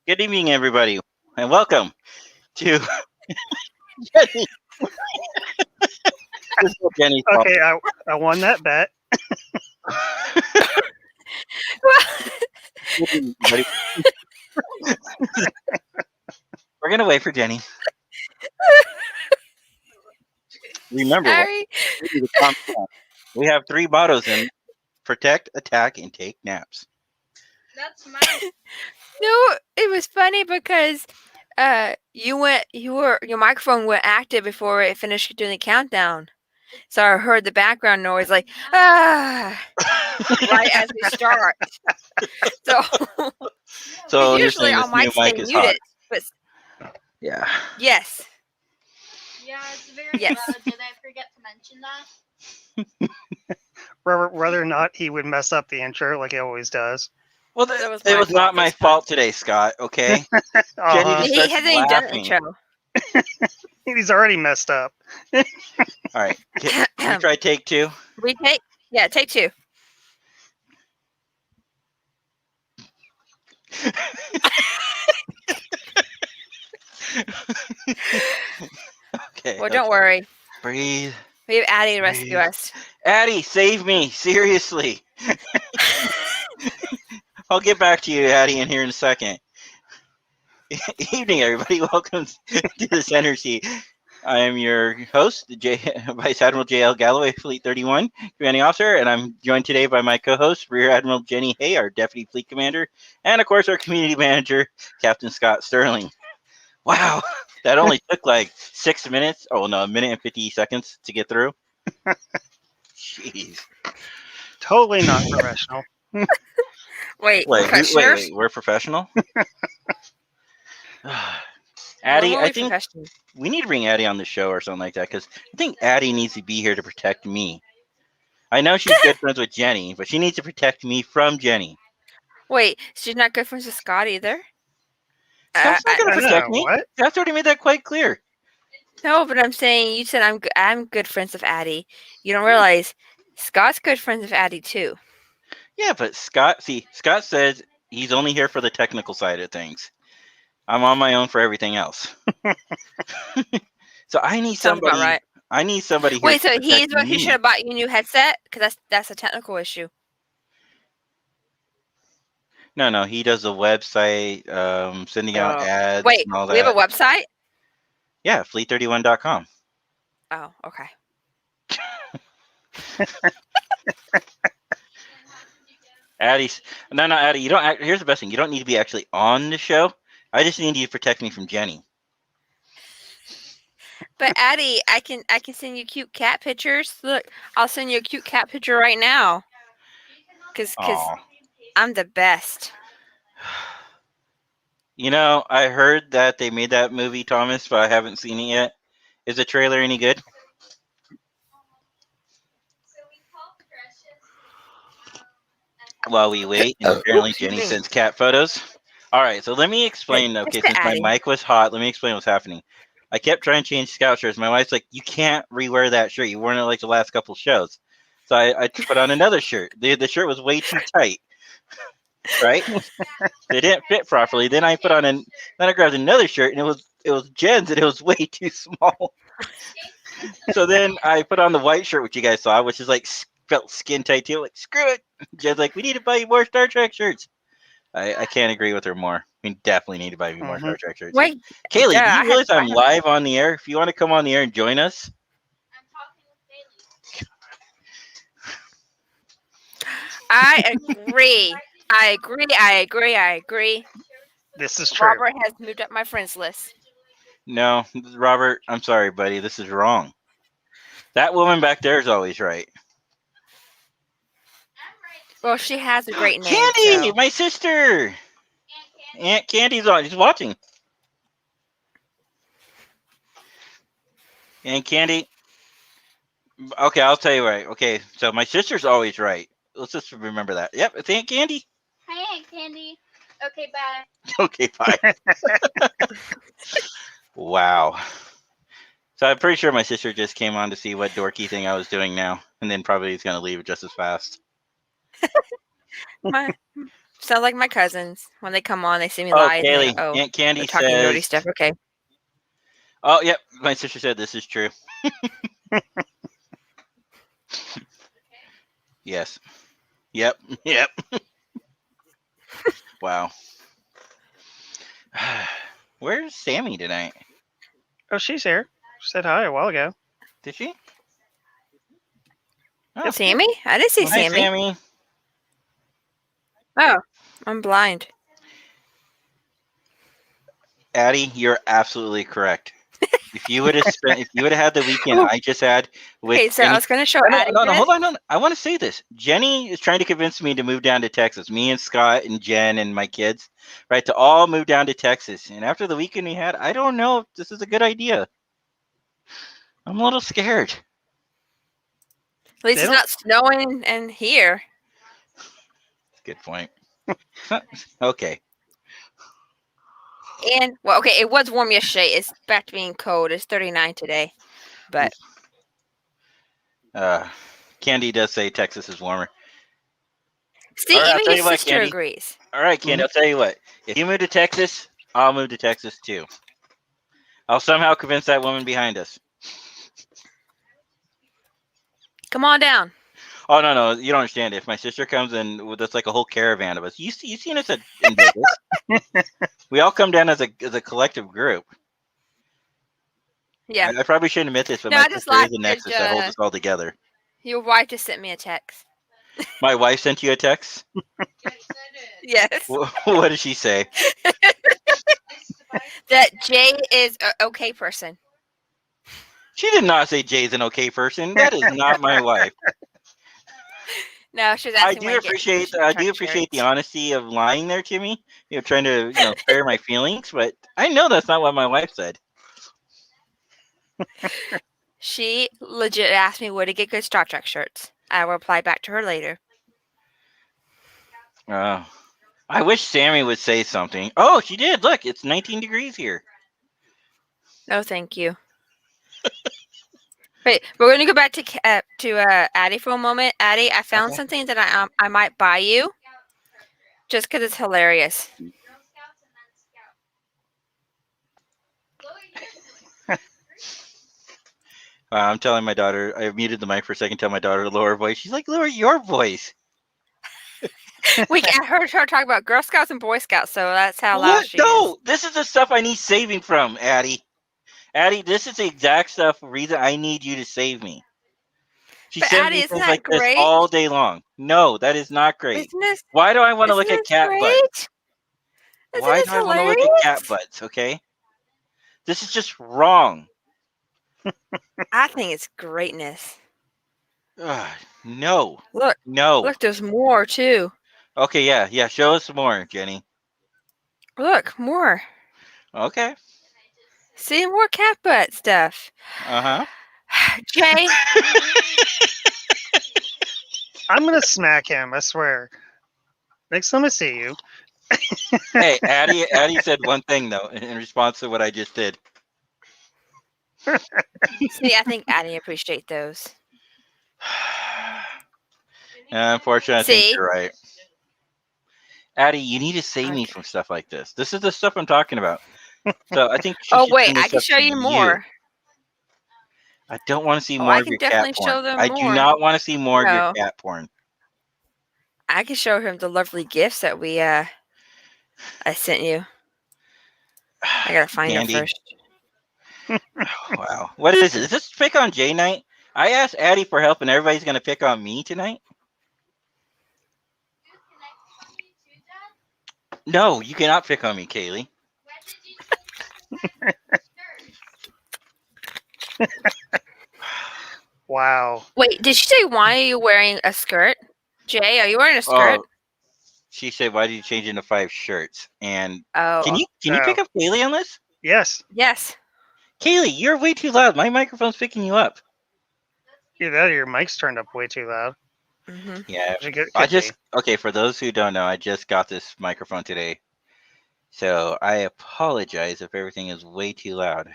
Good evening, everybody, and welcome to Jenny. This is Jenny's fault. Okay, I won that bet. Everybody. We're gonna wait for Jenny. Remember, what Sorry. we have three mottos in: protect, attack, and take naps. That's mine. No, it was funny because your microphone went active before it finished doing the countdown. So I heard the background noise like right as we start. So So you're usually saying our this new mics stay mic is hot? muted, but Yeah. yes. Yeah, it's very Yes. loud. Did I forget to mention that? Whether or not he would mess up the intro like he always does. Well, That was it my was not fault my this time. fault today, Scott. Okay. Jenny Uh-huh. just He starts hasn't even done the laughing. intro. He's already messed up. All right. Can we try take two? Take two. Okay. Well, don't worry. Breathe. We have Addy to rescue Breathe. us. Addy, save me! Seriously. I'll get back to you, Addy, in here in a second. Evening, everybody. Welcome to the Center Seat. I am your host, Vice Admiral J.L. Galloway, Fleet 31, Commanding Officer, and I'm joined today by my co-host, Rear Admiral Jenny Hay, our Deputy Fleet Commander, and, of course, our Community Manager, Captain Scott Sterling. Wow, that only took like 6 minutes. Oh, no, a minute and 50 seconds to get through. Jeez. Totally not professional. Wait, We're professional? Addy, I think we need to bring Addy on the show or something like that, because I think Addy needs to be here to protect me. I know she's good friends with Jenny, but she needs to protect me from Jenny. Wait, she's not good friends with Scott either? Scott's not going to protect me. What? Scott's already made that quite clear. No, but I'm saying you said I'm good friends with Addy. You don't realize Scott's good friends with Addy too. Yeah, but Scott says he's only here for the technical side of things. I'm on my own for everything else. So I need somebody. Sounds about right. I need somebody here. Wait, to so protect me. he should have bought you a new headset? Because that's a technical issue. No, he does a website, sending out ads. Wait, and all that. we have a website? Yeah, fleet31.com. Oh, okay. Addy, you don't. Here's the best thing: you don't need to be actually on the show. I just need you to protect me from Jenny. But Addy, I can send you cute cat pictures. Look, I'll send you a cute cat picture right now. Cause I'm the best. You know, I heard that they made that movie, Thomas, but I haven't seen it yet. Is the trailer any good? While we wait, and apparently Jenny sends cat photos. All right, so let me explain. Okay, since my mic was hot, let me explain what's happening. I kept trying to change Scout shirts. My wife's like, "You can't rewear that shirt. You worn it like the last couple shows." So I put on another shirt. The shirt was way too tight. Right? They didn't fit properly. Then I grabbed another shirt, and it was Jen's, and it was way too small. So then I put on the white shirt, which you guys saw, which is like felt skin tight too. Like, screw it. Jen's like, we need to buy you more Star Trek shirts. I can't agree with her more. We definitely need to buy you more Star Trek shirts. Wait, Kaylee, do you realize I'm live on the air? If you want to come on the air and join us. I'm talking with Bailey. I agree. I agree. This is true. Robert has moved up my friends list. No, Robert, I'm sorry, buddy. This is wrong. That woman back there is always right. Well, she has a great name. Candy, so. my sister. Aunt Candy's on. She's watching. Aunt Candy. Okay, I'll tell you right. Okay, so my sister's always right. Let's just remember that. Yep, it's Aunt Candy. Hi, Aunt Candy. Okay, bye. Okay, bye. Wow. So I'm pretty sure my sister just came on to see what dorky thing I was doing now, and then probably is going to leave just as fast. Sound like my cousins. When they come on, they see me Oh, live. Kaylee, And Aunt Candy they're talking nerdy says. stuff. Okay. Oh, yep. My sister said this is true. Yes. Yep. Yep. Wow. Where's Sammy tonight? Oh, she's here. She said hi a while ago. Did she? Oh, Yep. Sammy? I didn't see well, hi, Sammy. Sammy. Oh, I'm blind. Addy, you're absolutely correct. If you would have had the weekend I just had with Okay, so Jenny. I was going to show No, Addy no, this. hold on, no. I want to say this. Jenny is trying to convince me to move down to Texas. Me and Scott and Jen and my kids, right, to all move down to Texas. And after the weekend we had, I don't know if this is a good idea. I'm a little scared. At least it's not snowing in here. Good point. Okay. And well, okay, it was warm yesterday. It's back to being cold. It's 39 today. But Candy does say Texas is warmer. see, All right, even your sister agrees. All right, Candy, I'll tell you what. If you move to Texas, I'll move to Texas too. I'll somehow convince that woman behind us. Come on down. Oh no, you don't understand. If my sister comes in with us, like a whole caravan of us, you seen us in Vegas. We all come down as a collective group. Yeah. I probably shouldn't admit this, but No, my I just sister is a nexus that holds us all together. Your wife just sent me a text. My wife sent you a text? Yes. What did she say? That Jay is an okay person. She did not say Jay's an okay person. That is not my wife. No, she's asking. I do appreciate the honesty of lying there to me. Trying to spare my feelings, but I know that's not what my wife said. She legit asked me where to get good Star Trek shirts. I will reply back to her later. I wish Sammy would say something. Oh, she did. Look, it's 19 degrees here. No, thank you. Wait, we're going to go back to Addy for a moment. Addy, I found something that I might buy you, just because it's hilarious. I'm telling my daughter. I muted the mic for a second. Tell my daughter to lower her voice. She's like, lower your voice. I heard her talk about Girl Scouts and Boy Scouts, so that's how loud she is. No, this is the stuff I need saving from, Addy. Addy, this is the exact reason I need you to save me. She sends me things like this all day long. No, that is not great. Why do I want to look at cat butts? Why do I want to look at cat butts? Okay, this is just wrong. I think it's greatness. No. Look, there's more too. Okay, yeah. Show us some more, Jenny. Look, more. Okay. See, more cat butt stuff. Jay. I'm gonna smack him. I swear. Next time I see you. Hey, Addy said one thing though in response to what I just did. See, I think Addy appreciates those. Unfortunately, I think you're right. Addy, you need to save me from stuff like this. This is the stuff I'm talking about. So I think. Wait, I can show you more. I don't want to see more of your cat porn. I do not want to see more of your cat porn. I can show him the lovely gifts that I sent you. I gotta find them first. Wow. What is this? Is this pick on Jay night? I asked Addy for help and everybody's gonna pick on me tonight? No, you cannot pick on me, Kaylee. Wow. Wait, did she say why are you wearing a skirt? Jay, are you wearing a skirt? She said, why did you change into 5 shirts? And can you Oh. pick up Kaylee on this? Yes. Yes. Kaylee, you're way too loud. My microphone's picking you up. Either that or your mic's turned up way too loud. Mm-hmm. Yeah. Okay, for those who don't know, I just got this microphone today. So I apologize if everything is way too loud.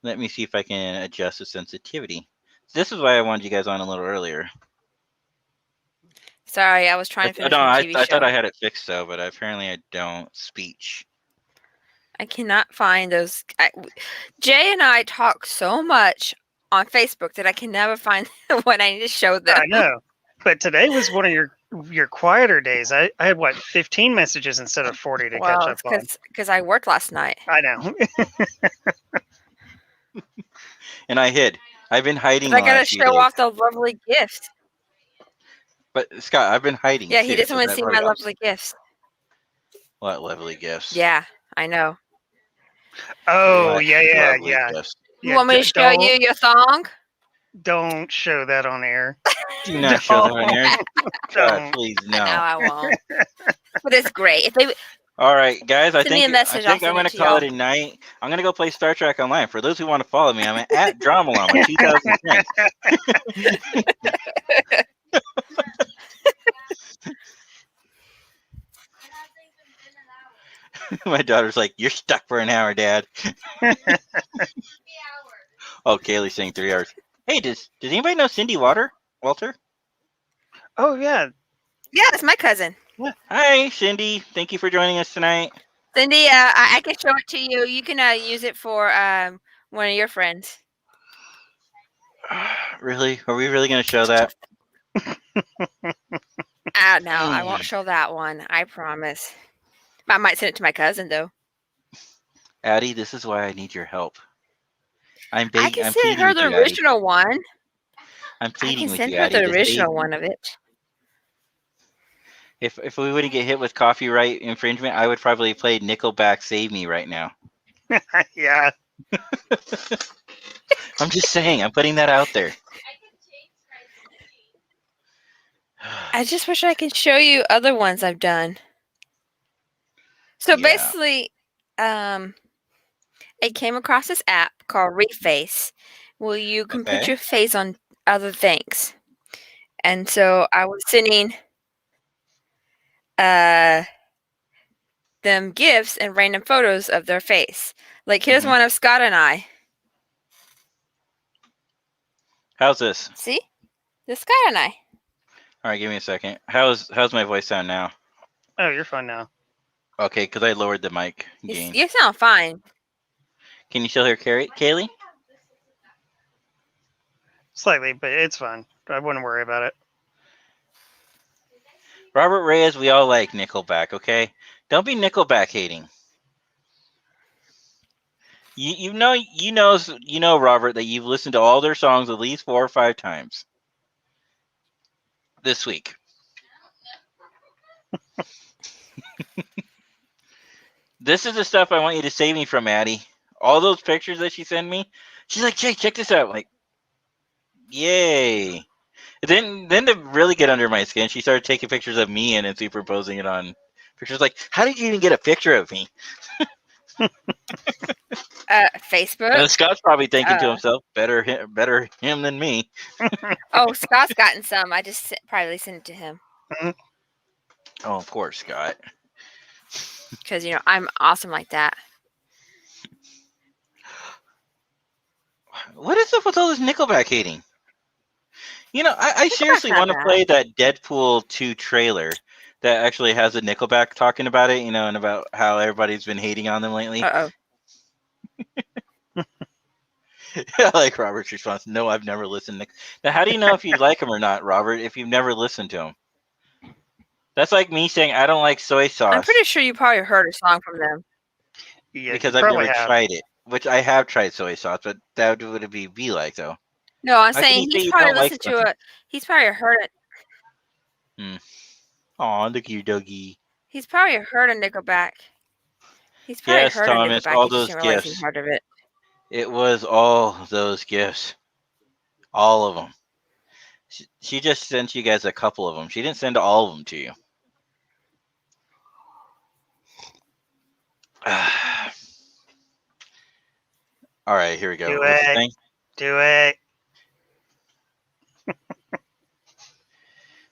Let me see if I can adjust the sensitivity. This is why I wanted you guys on a little earlier. Sorry, I was trying to finish No, my I TV show. thought I had it fixed though, but apparently I don't. Speech. I cannot find those. Jay and I talk so much on Facebook that I can never find what I need to show them. I know. But today was one of your quieter days. I had, 15 messages instead of 40 to catch up on. Because I worked last night. I know. And I hid. I've been hiding. I gotta show off the lovely gift. But Scott, I've been hiding. Yeah, too, he doesn't want to so see my lovely gifts. What lovely gifts? Yeah, I know. Oh, What yeah. lovely gifts? You want me to show you your thong? Don't show that on air. Do not show that on air. God, Don't. please No, no. I won't. But it's great. If they All right, guys. I Send me think a message, I'll I'm send going it to to call y'all. it a night. I'm going to go play Star Trek Online. For those who want to follow me, I'm at Dramalama 2010. My daughter's like, "You're stuck for an hour, Dad." Oh, Kaylee's saying 3 hours. Hey, does anybody know Cindy Walter? Oh, yeah. Yeah, it's my cousin. Hi, Cindy. Thank you for joining us tonight. Cindy, I can show it to you. You can use it for one of your friends. Really? Are we really going to show that? No, I won't show that one. I promise. I might send it to my cousin though. Addy, this is why I need your help. I can send her the original one. I'm pleading with you, I can send Addy. her the original one of it. If we wouldn't get hit with copyright infringement, I would probably play Nickelback "Save Me" right now. Yeah. I'm just saying. I'm putting that out there. I just wish I could show you other ones I've done. So basically, I came across this app called Reface, where you can put your face on other things. And so I was sending them gifts and random photos of their face. Like here's one of Scott and I. How's this? See? This Scott and I. All right, give me a second. How's my voice sound now? Oh, you're fine now. Okay, because I lowered the mic gain. You sound fine. Can you still hear Kaylee? Slightly, but it's fine. I wouldn't worry about it. Robert Reyes, we all like Nickelback, okay? Don't be Nickelback hating. You know, Robert, that you've listened to all their songs at least 4 or 5 times this week. This is the stuff I want you to save me from, Addy. All those pictures that she sent me. She's like, "Jay, check this out." I'm like, yay. Then to really get under my skin, she started taking pictures of me and superimposing it on pictures. Like, how did you even get a picture of me? Facebook. Scott's probably thinking to himself, better him than me. Oh, Scott's gotten some. I just probably sent it to him. Oh, poor Scott. Because, I'm awesome like that. What is up with all this Nickelback hating? I seriously want to play that Deadpool 2 trailer that actually has a Nickelback talking about it, and about how everybody's been hating on them lately. Uh-oh. I like Robert's response. No, I've never listened. Now, how do you know if you like them or not, Robert, if you've never listened to them? That's like me saying I don't like soy sauce. I'm pretty sure you probably heard a song from them. Yeah, because I've never tried it. Which I have tried soy sauce, but that would be like, though. No, I'm saying he's probably listened to it. He's probably heard it. Aw, look at your doggy. He's probably heard a Nickelback. He's probably heard Thomas, a Nickelback. all those gifts. Part of it. It was all those gifts. All of them. She just sent you guys a couple of them. She didn't send all of them to you. All right, here we go. Do it.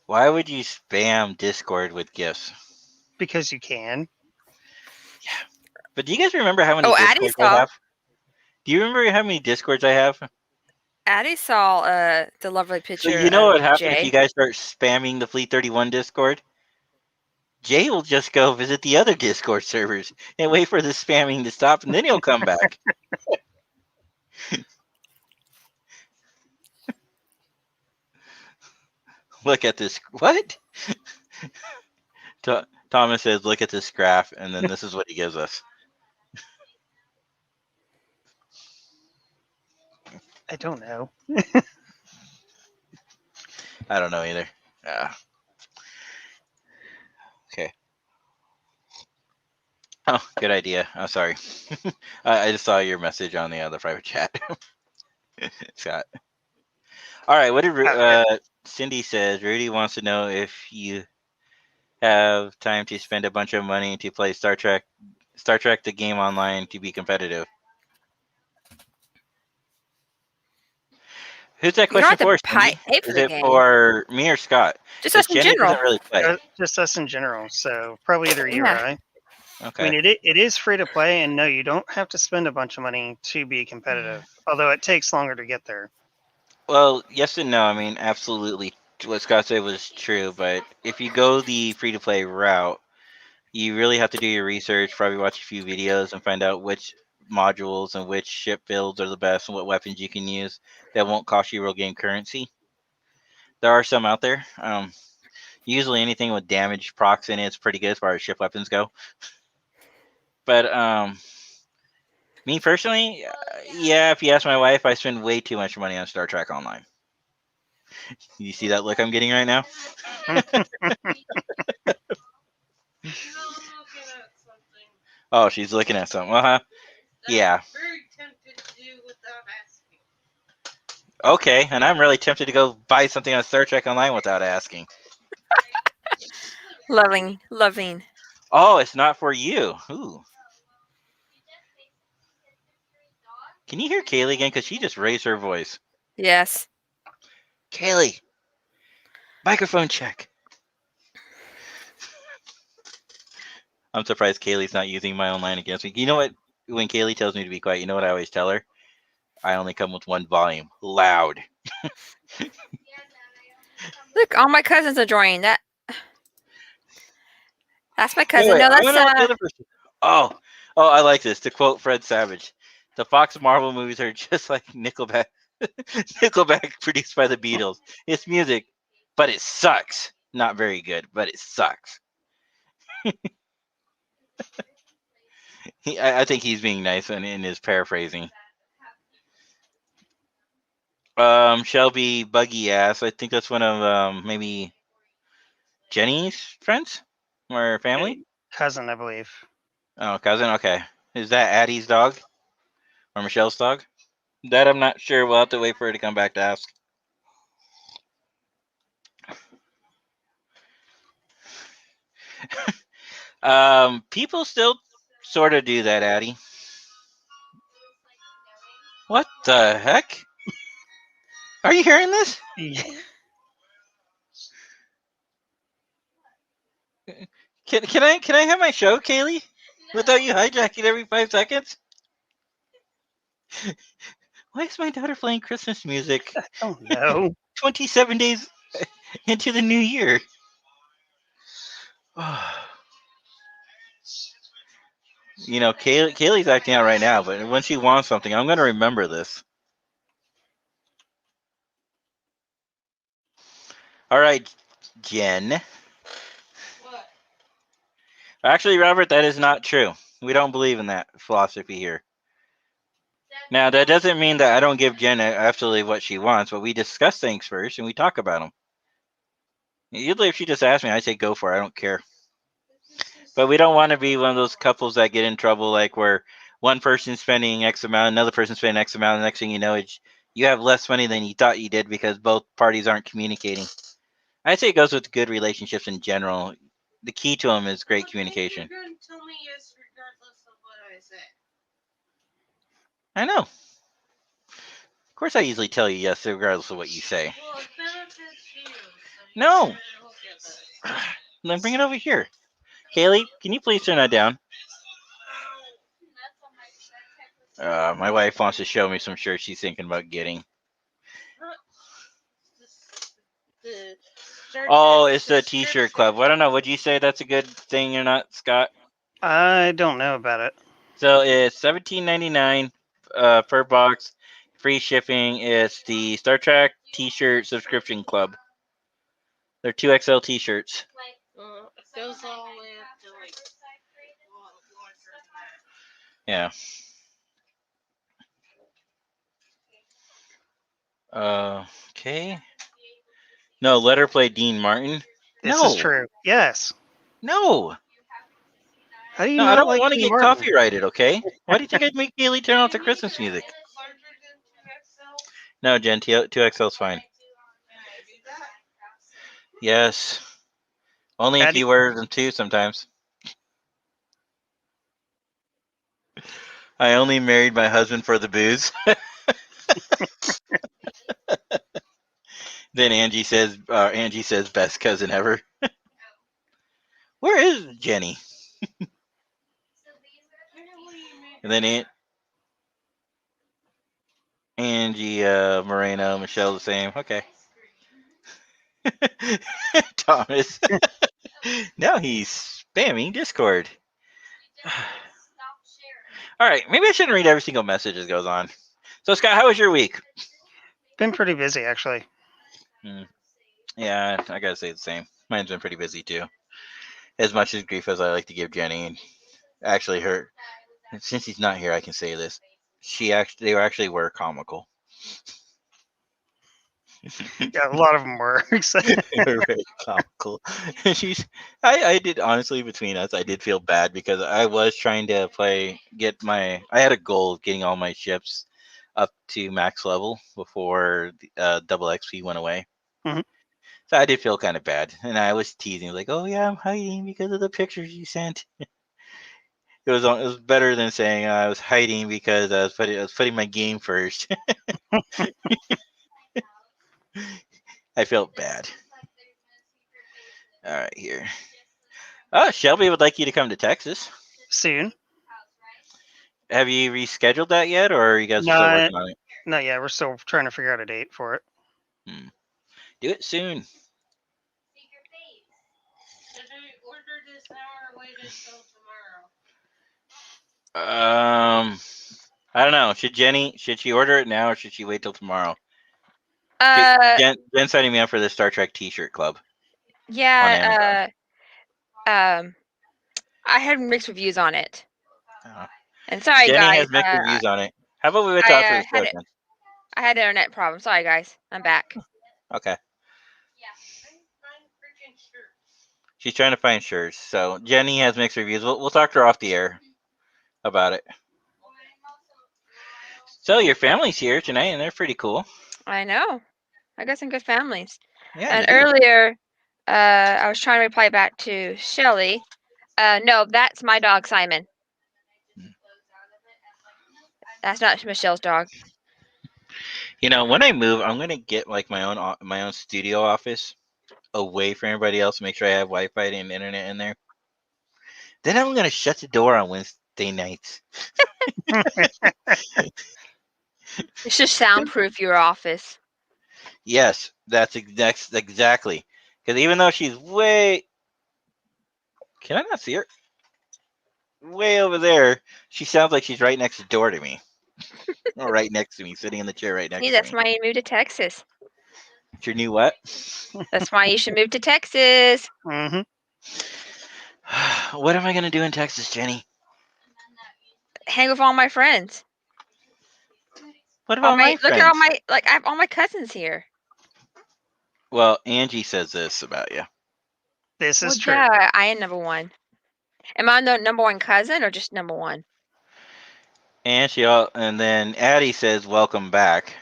Why would you spam Discord with gifts? Because you can. Yeah. But do you guys remember how many Discords I have? Do you remember how many Discords I have? Addy saw the lovely So picture you know of what happens if Jay. you guys start spamming the Fleet 31 Discord? Jay will just go visit the other Discord servers and wait for the spamming to stop, and then he'll come back. Look at this. What? Thomas says, look at this graph, and then this is what he gives us. I don't know. I don't know either. Okay. Oh, good idea. I'm sorry. I just saw your message on the private chat. Scott. All right. What did Cindy says? Rudy wants to know if you have time to spend a bunch of money to play Star Trek the game online to be competitive. Who's that question for, Cindy? Is it for me or Scott? Just us in Jenny general. doesn't really play. Just us in general. So probably either you or I. Okay. I mean, it is free to play, and no, you don't have to spend a bunch of money to be competitive. Although it takes longer to get there. Well, yes and no. I mean, absolutely. What Scott said was true, but if you go the free-to-play route, you really have to do your research, probably watch a few videos, and find out which modules and which ship builds are the best and what weapons you can use that won't cost you real game currency. There are some out there. Usually anything with damage procs in it is pretty good as far as ship weapons go. But me personally, yeah, if you ask my wife, I spend way too much money on Star Trek Online. You see that look I'm getting right now? Oh, she's looking at something. Yeah. Very tempted to do without asking. Okay, and I'm really tempted to go buy something on Star Trek Online without asking. Loving. Oh, it's not for you. Ooh. Can you hear Kaylee again? Because she just raised her voice. Yes. Kaylee, microphone check. I'm surprised Kaylee's not using my own line against me. You know what? When Kaylee tells me to be quiet, you know what I always tell her? I only come with one volume. Loud. Look, all my cousins are joining that. That's my cousin. Wait, no, I that's wanna know what the other person. Oh, I like this. To quote Fred Savage, the Fox Marvel movies are just like Nickelback. Nickelback produced by the Beatles. It's music, but it sucks. Not very good, but it sucks. I think he's being nice in his paraphrasing. Shelby Buggy ass. I think that's one of maybe Jenny's friends or family. Cousin, I believe. Oh, cousin. Okay, is that Addie's dog or Michelle's dog? That I'm not sure. We'll have to wait for her to come back to ask. People still sort of do that, Addy. What the heck? Are you hearing this? Yeah. Can I have my show, Kaylee? Without you hijacking every 5 seconds? Why is my daughter playing Christmas music? Oh no. 27 days into the new year. You know, Kaylee's acting out right now, but when she wants something, I'm going to remember this. All right, Jen. What? Actually, Robert, that is not true. We don't believe in that philosophy here. Now, that doesn't mean that I don't give Jen absolutely what she wants, but we discuss things first and we talk about them. Usually, if she just asks me, I say go for it. I don't care. But we don't want to be one of those couples that get in trouble, like where one person's spending X amount, another person's spending X amount, and the next thing you know, you have less money than you thought you did because both parties aren't communicating. I'd say it goes with good relationships in general. The key to them is great communication. You're going to tell me yes regardless of what I say. I know. Of course, I usually tell you yes regardless of what you say. Well, it benefits you. So you No. better look at that. Then bring it over here. Kaylee, can you please turn that down? My wife wants to show me some shirts she's thinking about getting. The Star Oh, Trek it's the T-shirt club. Well, I don't know. Would you say that's a good thing or not, Scott? I don't know about it. So it's $17.99 per box, free shipping. It's the Star Trek T-shirt subscription club. They're 2XL T-shirts. It goes all the way up to like. Yeah. Okay. No, let her play Dean Martin. This is true. Yes. No. How do you No, I not don't like want to Dean get Martin? copyrighted, okay? Why do you think I'd make Kaylee turn off the Christmas music? No, Jen, 2XL is fine. Yes. Only if Addy, you wear them too sometimes. I only married my husband for the booze. Then Angie says best cousin ever. Where is Jenny? And then Angie, Moreno, Michelle the same. Okay. Thomas. Now he's spamming Discord. All right, maybe I shouldn't read every single message that goes on. So Scott, how was your week? been pretty busy actually. Yeah, I gotta say the same. Mine's been pretty busy too. As much as grief as I like to give Jenny, and actually her, since he's not here, I can say this. They actually were comical. Yeah, a lot of them were. They were very comical. I did honestly, between us, I did feel bad because I was trying to I had a goal of getting all my ships up to max level before double XP went away. Mhm. So I did feel kind of bad, and I was teasing like, "Oh yeah, I'm hiding because of the pictures you sent." It was better than saying I was hiding because I was putting my game first. I felt bad. All right, here. Oh, Shelby would like you to come to Texas. Soon. Have you rescheduled that yet, or are you guys still No, working on it? no, yeah, we're still trying to figure out a date for it. Do it soon. Should I order this now or wait until tomorrow? I don't know. Should she order it now or should she wait till tomorrow? Jen's signing me up for the Star Trek T-shirt club. Yeah. I had mixed reviews on it. And sorry, Jenny guys. has mixed reviews on it. How about we wait till after the show, Jen? I had internet problem. Sorry, guys. I'm back. Okay. She's trying to find shirts. So Jenny has mixed reviews. We'll talk to her off the air about it. So your family's here tonight, and they're pretty cool. I know. I got some good families. Yeah, and you do. earlier, I was trying to reply back to Shelly. No, that's my dog, Simon. That's not Michelle's dog. You know, when I move, I'm gonna get like my own studio office away from everybody else. Make sure I have Wi-Fi and internet in there. Then I'm gonna shut the door on Wednesday nights. It's just soundproof your office. Yes, that's exactly. Because even though she's can I not see her? Way over there, she sounds like she's right next door to me. Or right next to me, sitting in the chair right next to me. That's why you moved to Texas. It's your new what? That's why you should move to Texas. Mm-hmm. What am I gonna do in Texas, Jenny? Hang with all my friends. What about my friends? Look at I have all my cousins here. Well, Angie says this about you. This is true. Yeah, I am number one. Am I the number one cousin or just number one? And then Addy says, "Welcome back."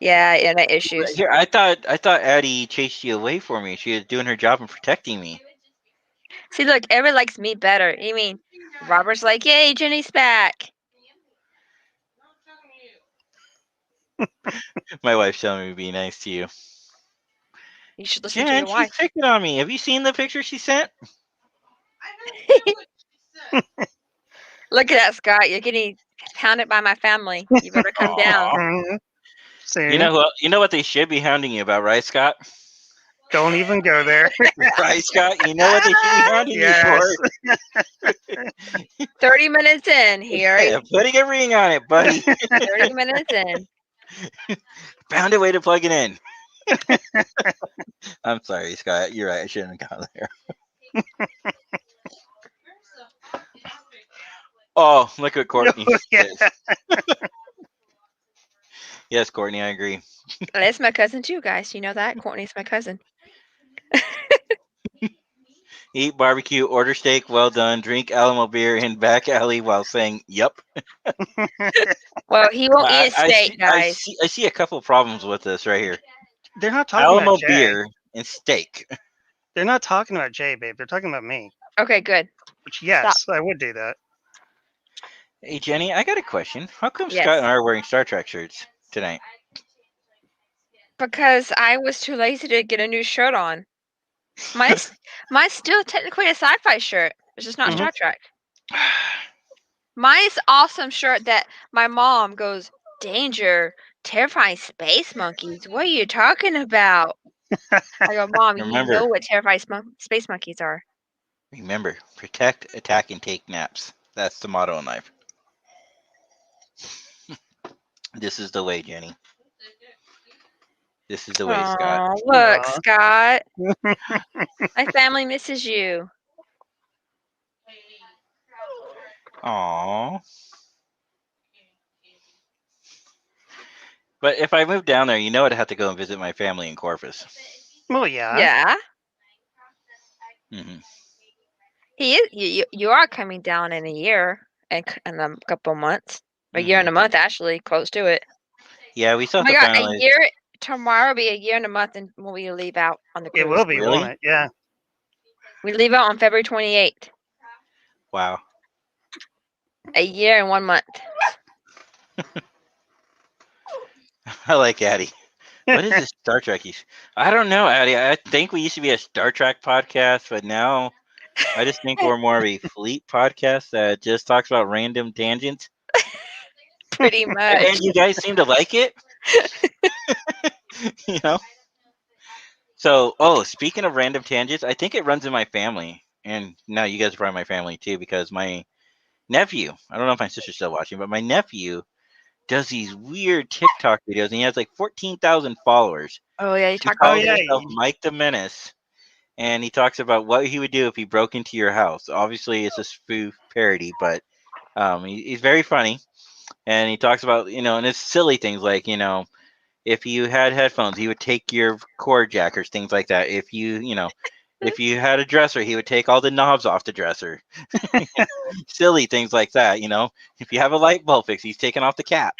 Yeah, internet issues. Here, I thought Addy chased you away for me. She was doing her job and protecting me. See, look, everyone likes me better. I mean, Robert's like, "Yay, Jenny's back." My wife's telling me to be nice to you. You should listen to Jen, your wife. she's picking on me. Have you seen the picture she sent? Look at that, Scott. You're getting hounded by my family. You better come down. Mhm. Soon. You know what they should be hounding you about, right, Scott? Don't even go there. Right, Scott? You know what they should be hounding Yes. you for. 30 minutes in. Here, Hey, I'm putting a ring on it, buddy. 30 minutes in. Found a way to plug it in. I'm sorry, Scott. You're right. I shouldn't have gone there. Oh, look what Courtney Yeah. says. Yes, Courtney, I agree. That's my cousin too, guys. You know that? Courtney's my cousin. Eat barbecue, order steak, well done, drink Alamo beer in back alley while saying "Yup." Well, he won't eat a I steak, see, guys. I see a couple of problems with this right here. They're not talking Alamo about Jay. beer and steak. They're not talking about Jay, babe. They're talking about me. Okay, good. Which, yes, I would do that. Hey, Jenny, I got a question. How come Yes. Scott and I are wearing Star Trek shirts tonight? Because I was too lazy to get a new shirt on. Mine's still technically a sci-fi shirt. It's just not Mhm. Star Trek. Mine's awesome shirt that my mom goes, danger, terrifying space monkeys. What are you talking about? I go, Mom, you Remember. know what terrifying space monkeys are. Remember, protect, attack, and take naps. That's the motto in life. This is the way, Jenny. This is the way, Scott. Aw, look, Aw. Scott. My family misses you. Aww. But if I move down there, you know I'd have to go and visit my family in Corpus. Well, yeah. Yeah. Hmm. He is. You are coming down in a year and in a couple months. A year and a Mhm. month, actually, close to it. Yeah, we still Oh have my to God, a finalize. year tomorrow will be a year and a month, and when we leave out on the cruise. It will be, Really? won't it? Yeah. We leave out on February 28th. Wow. A year and 1 month. I like Addy. What is this Star Trekkies? I don't know, Addy. I think we used to be a Star Trek podcast, but now I just think we're more of a fleet podcast that just talks about random tangents. Pretty much. And you guys seem to like it. You know? So, speaking of random tangents, I think it runs in my family. And now you guys are probably my family too, because my nephew, I don't know if my sister's still watching, but my nephew does these weird TikTok videos, and he has like 14,000 followers. Oh yeah, you He talked Oh, about calls yeah. himself Mike the Menace, and he talks about what he would do if he broke into your house. Obviously, it's a spoof parody, but he's very funny, and he talks about, and it's silly things like, if you had headphones, he would take your cord jackers, things like that. If if you had a dresser, he would take all the knobs off the dresser. Silly things like that, If you have a light bulb fix, he's taking off the cap.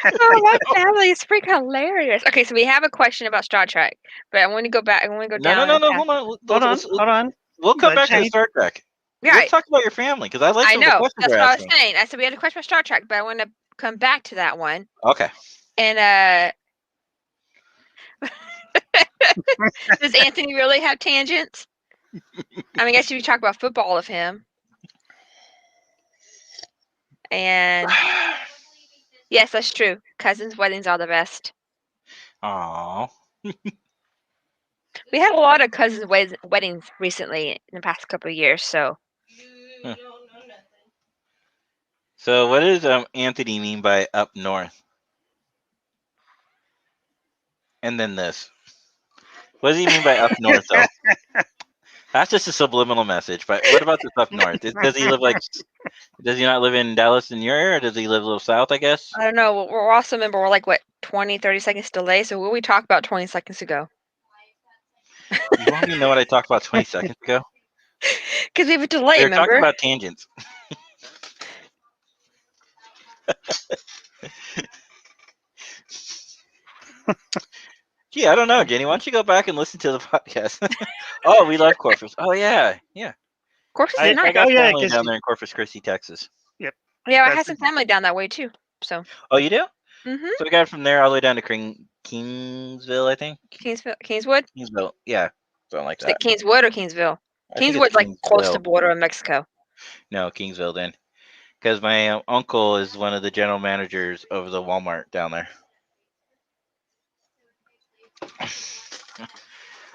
Oh, my family is freaking hilarious. Okay, so we have a question about Star Trek, but I want to go back. I want to go No, down. hold on. Hold on. We'll come Let back to Jenny- Star Trek. Yeah, Let's talk about your family, because I like I some of the know. questions That's you're what I was asking. saying. I said we had a question about Star Trek, but I want to come back to that one. Okay. And does Anthony really have tangents? I mean, I guess if you talk about football of him. And yes, that's true. Cousins' weddings are the best. Aww. We had a lot of cousins' weddings recently in the past couple of years, so. Huh. So what does Anthony mean by up north? And then this. What does he mean by up north, though? That's just a subliminal message. But what about this up north? Does he live does he not live in Dallas in your area, or does he live a little south, I guess? I don't know. We're also, remember, we're like, what, 20, 30 seconds delay? So what we talked about 20 seconds ago? You want me to know what I talked about 20 seconds ago? Because we have a delay, We were remember? talking about tangents. Gee, I don't know, Jenny. Why don't you go back and listen to the podcast? Oh, we love Corpus. Oh, yeah. Corpus I is nice. got Oh, yeah, family 'cause down there in Corpus Christi, Texas. Yeah, I That's had some family down that way too. So. Oh, you do? Mm-hmm. So we got from there all the way down to Kingsville, I think. Kingswood? Kingsville, yeah. Something like Is it that. Kingswood or Kingsville? I think it's Kingswood's like close to the Kingsville. border of Mexico. No, Kingsville then. Because my uncle is one of the general managers of the Walmart down there.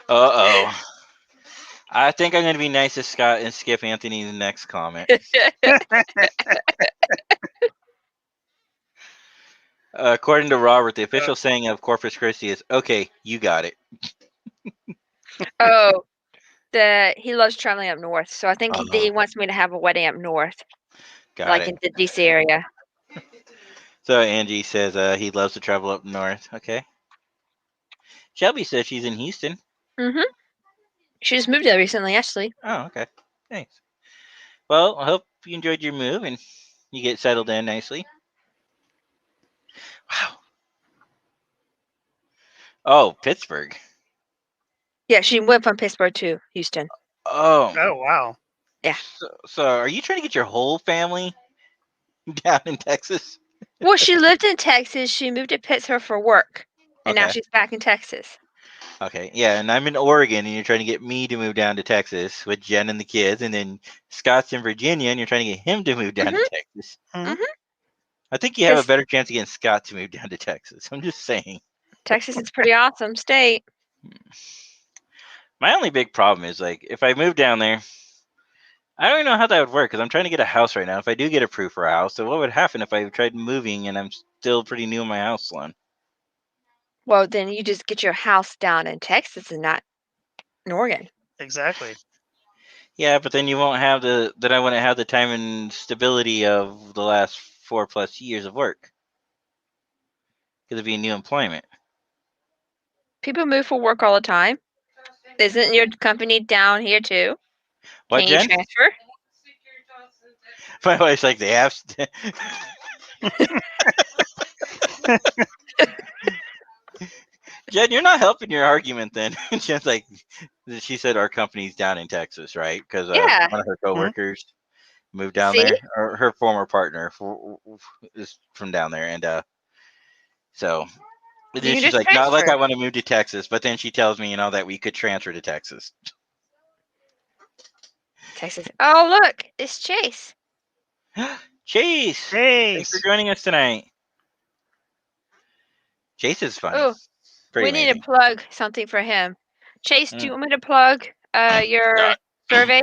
Uh-oh. I think I'm going to be nice to Scott and skip Anthony's next comment. According to Robert, the official saying of Corpus Christi is, "Okay, you got it." Oh, he loves traveling up north, so I think he Oh. wants me to have a wedding up north, Got like it. in the DC area. So Angie says he loves to travel up north. Okay. Shelby says she's in Houston. Mm-hmm. She just moved there recently, actually. Oh, okay. Thanks. Well, I hope you enjoyed your move and you get settled in nicely. Wow. Oh, Pittsburgh. Yeah, she went from Pittsburgh to Houston. Oh. Oh, wow. Yeah. So are you trying to get your whole family down in Texas? Well, she lived in Texas. She moved to Pittsburgh for work, and now Okay. she's back in Texas. Okay, yeah, and I'm in Oregon, and you're trying to get me to move down to Texas with Jen and the kids, and then Scott's in Virginia, and you're trying to get him to move down to Texas. Mhm. I think you have a 'Cause better chance of getting Scott to move down to Texas. I'm just saying. Texas is a pretty awesome state. My only big problem is like if I move down there, I don't even know how that would work because I'm trying to get a house right now. If I do get approved for a house, so what would happen if I tried moving and I'm still pretty new in my house loan? Well, then you just get your house down in Texas and not in Oregon. Exactly. Yeah, but then you won't have then I wouldn't have the time and stability of the last 4+ years of work. Because it'd be new employment. People move for work all the time. Isn't your company down here too? What, Can you Jen? transfer? My wife's like, they have. Jen, you're not helping your argument then. Jen's like, she said our company's down in Texas, right? Because Yeah. one of her coworkers moved down See? there, or her former partner is from down there, and so You then can she's just like, not like I transfer. want to move to Texas, but then she tells me, that we could transfer to Texas. Texas. Oh, look, it's Chase. Chase, thanks for joining us tonight. Chase is funny. Oh, Pretty we amazing. need to plug something for him. Chase, do you want me to plug your survey?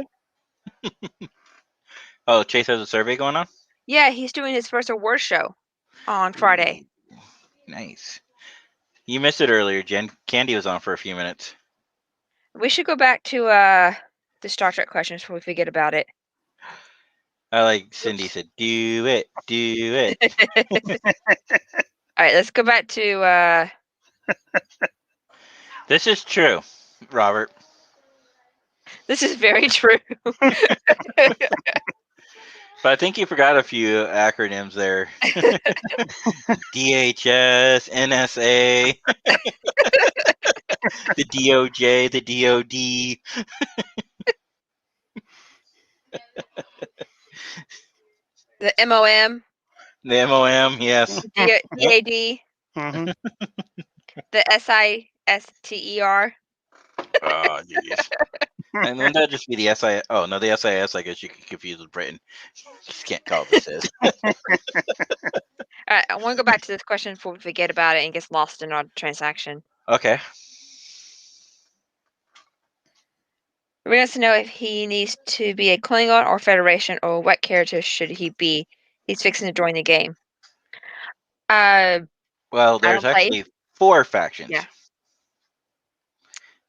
Oh, Chase has a survey going on? Yeah, he's doing his first award show on Friday. Ooh, nice. You missed it earlier, Jen. Candy was on for a few minutes. We should go back to the Star Trek questions before we forget about it. I like Cindy said, do it, do it. All right, let's go back to This is true, Robert. this is very true. But I think you forgot a few acronyms there. DHS, NSA, the DOJ, the DOD. The MOM, The MOM, yes. DAD, Mhm. the SISTER. Oh, jeez. And wouldn't that just be the SIS? Oh, no, the SIS, I guess you could confuse with Britain. Just can't call it the SIS. All right, I want to go back to this question before we forget about it and gets lost in our transaction. Okay. We're going to know if he needs to be a Klingon or Federation, or what character should he be. He's fixing to join the game. Well, there's actually 4 factions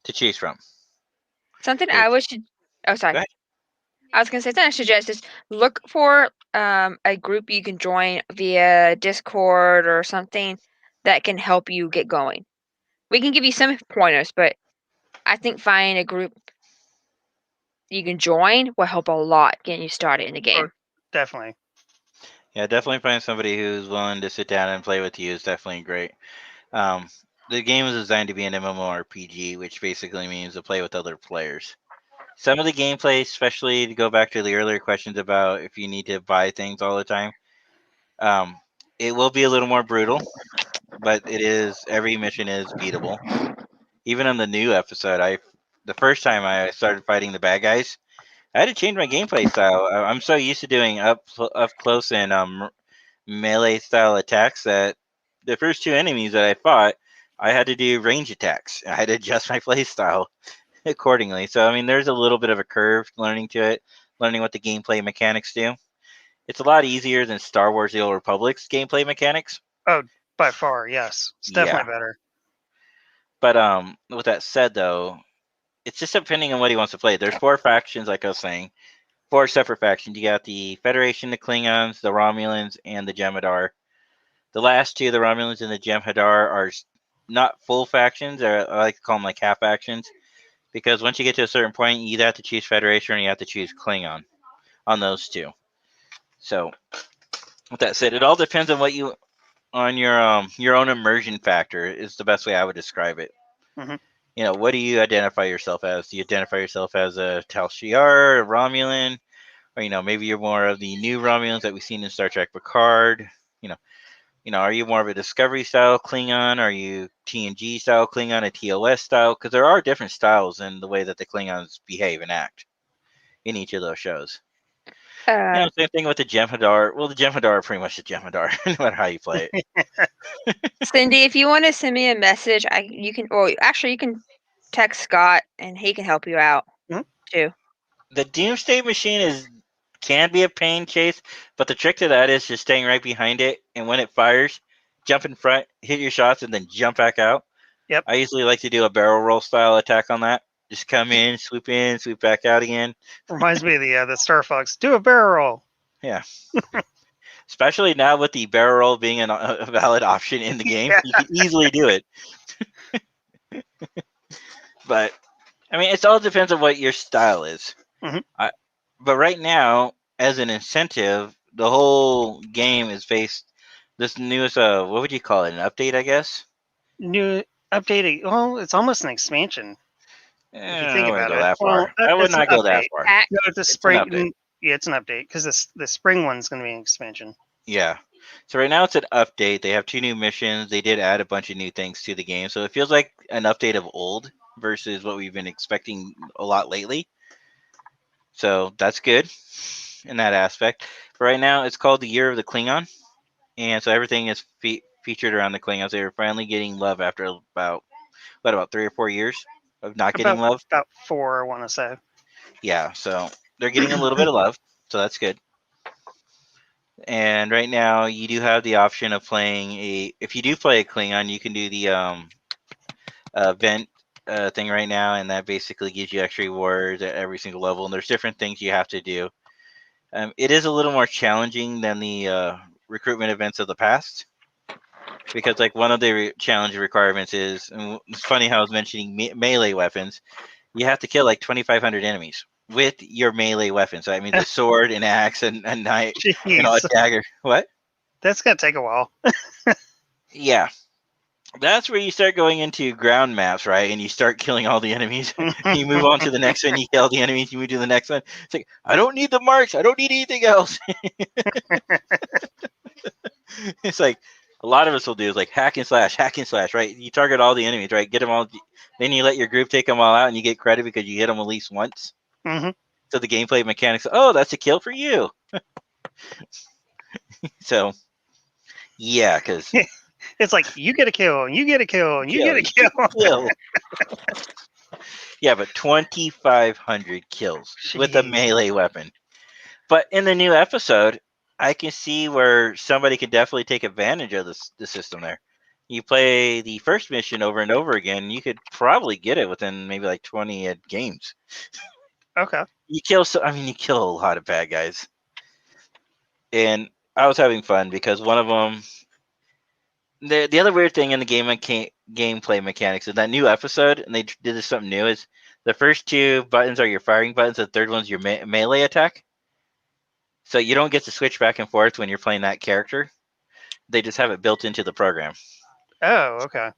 to choose from. Something I would oh, sorry. Go ahead. I was going to say something I suggest is look for a group you can join via Discord or something that can help you get going. We can give you some pointers, but I think finding a group you can join will help a lot getting you started in the game. Definitely. Yeah, definitely find somebody who's willing to sit down and play with you is definitely great. The game is designed to be an MMORPG, which basically means to play with other players. Some of the gameplay, especially to go back to the earlier questions about if you need to buy things all the time, it will be a little more brutal, but every mission is beatable. Even on the new episode, the first time I started fighting the bad guys, I had to change my gameplay style. I'm so used to doing up close and melee style attacks that the first 2 enemies that I fought, I had to do range attacks. I had to adjust my play style accordingly. So I mean, there's a little bit of a curve learning to it, learning what the gameplay mechanics do. It's a lot easier than Star Wars: The Old Republic's gameplay mechanics. Oh, by far, yes. It's Yeah, definitely better. but with that said, though, it's just depending on what he wants to play. There's 4 factions, like I was saying, 4 separate factions. You got the Federation, the Klingons, the Romulans, and the Jem'Hadar. The last two, the Romulans and the Jem'Hadar, are not full factions. I like to call them like half factions, because once you get to a certain point, you either have to choose Federation or you have to choose Klingon on those two. So, with that said, it all depends on what you on your own immersion factor is the best way I would describe it. Mhm. You know, what do you identify yourself as? Do you identify yourself as a Tal Shiar, a Romulan, or maybe you're more of the new Romulans that we've seen in Star Trek Picard? Are you more of a Discovery style Klingon? Are you TNG style Klingon, a TOS style? Because there are different styles in the way that the Klingons behave and act in each of those shows. Same thing with the Jem'Hadar. Well, the Jem'Hadar are pretty much the Jem'Hadar, no matter how you play it. Cindy, if you want to send me a message, you can text Scott and he can help you out too. The Doomsday Machine can be a pain chase, but the trick to that is just staying right behind it, and when it fires, jump in front, hit your shots, and then jump back out. Yep. I usually like to do a barrel roll style attack on that. Just come in, sweep back out again. Reminds me of the Star Fox. Do a barrel roll. Yeah. Especially now with the barrel roll being a valid option in the game, you can easily do it. But I mean, it all depends on what your style is. Mhm. But right now, as an incentive, the whole game is based. This newest, what would you call it? An update, I guess. New updating. Well, it's almost an expansion if you think I wouldn't about go it. that Well, far. I would it's an not go that update. far. No, it's a It's an spring. update. Yeah, it's an update because the spring one's going to be an expansion. Yeah. So right now it's an update. They have 2 new missions. They did add a bunch of new things to the game, so it feels like an update of old versus what we've been expecting a lot lately. So that's good in that aspect. But right now, it's called the Year of the Klingon, and so everything is featured around the Klingons. They were finally getting love after about 3 or 4 years of not getting love. About 4, I want to say. Yeah, so they're getting a little bit of love, so that's good. And right now, you do have the option of playing if you do play a Klingon, you can do the event thing right now, and that basically gives you extra rewards at every single level. And there's different things you have to do. It is a little more challenging than the recruitment events of the past, because like one of the challenge requirements is, and it's funny how I was mentioning melee weapons. You have to kill like 2,500 enemies with your melee weapon. So I mean, the sword, an axe, and a knife, a dagger. What? That's gonna take a while. Yeah. That's where you start going into ground maps, right? And you start killing all the enemies. You move on to the next one, you kill the enemies, you move to the next one. It's like, I don't need the marks, I don't need anything else. It's like a lot of us will do is like hack and slash, right? You target all the enemies, right? Get them all, then you let your group take them all out, and you get credit because you hit them at least once. Mm-hmm. So the gameplay mechanics, oh, that's a kill for you. So, yeah, because it's like you get a kill, and you get a kill, and you get a kill. Yeah, but 2,500 kills with a melee weapon. But in the new episode, I can see where somebody could definitely take advantage of the system there. You play the first mission over and over again, you could probably get it within maybe like 20 games. Okay. You kill a lot of bad guys. And I was having fun because one of them, the other weird thing in the gameplay mechanics is that new episode, and they did something new, is the first 2 buttons are your firing buttons, the third one's your melee attack. So you don't get to switch back and forth when you're playing that character. They just have it built into the program. Oh, okay.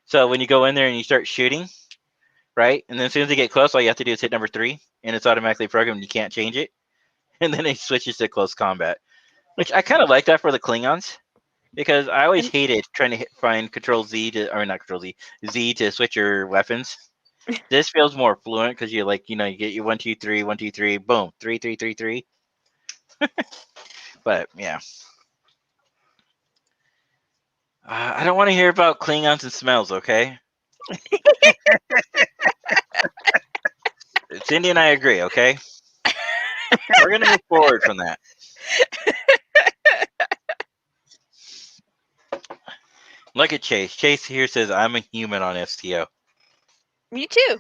So when you go in there and you start shooting, right? And then as soon as they get close, all you have to do is hit number 3, and it's automatically programmed. You can't change it. And then it switches to close combat, which I kind of like that for the Klingons, because I always hated trying to find Z to switch your weapons. This feels more fluent because you get your 1 2 3 1 2 3 boom 3 3 3 3. But yeah. I don't want to hear about Klingons and smells, okay? Cindy and I agree, okay? We're going to move forward from that. Look at Chase. Chase here says, I'm a human on STO. Me too.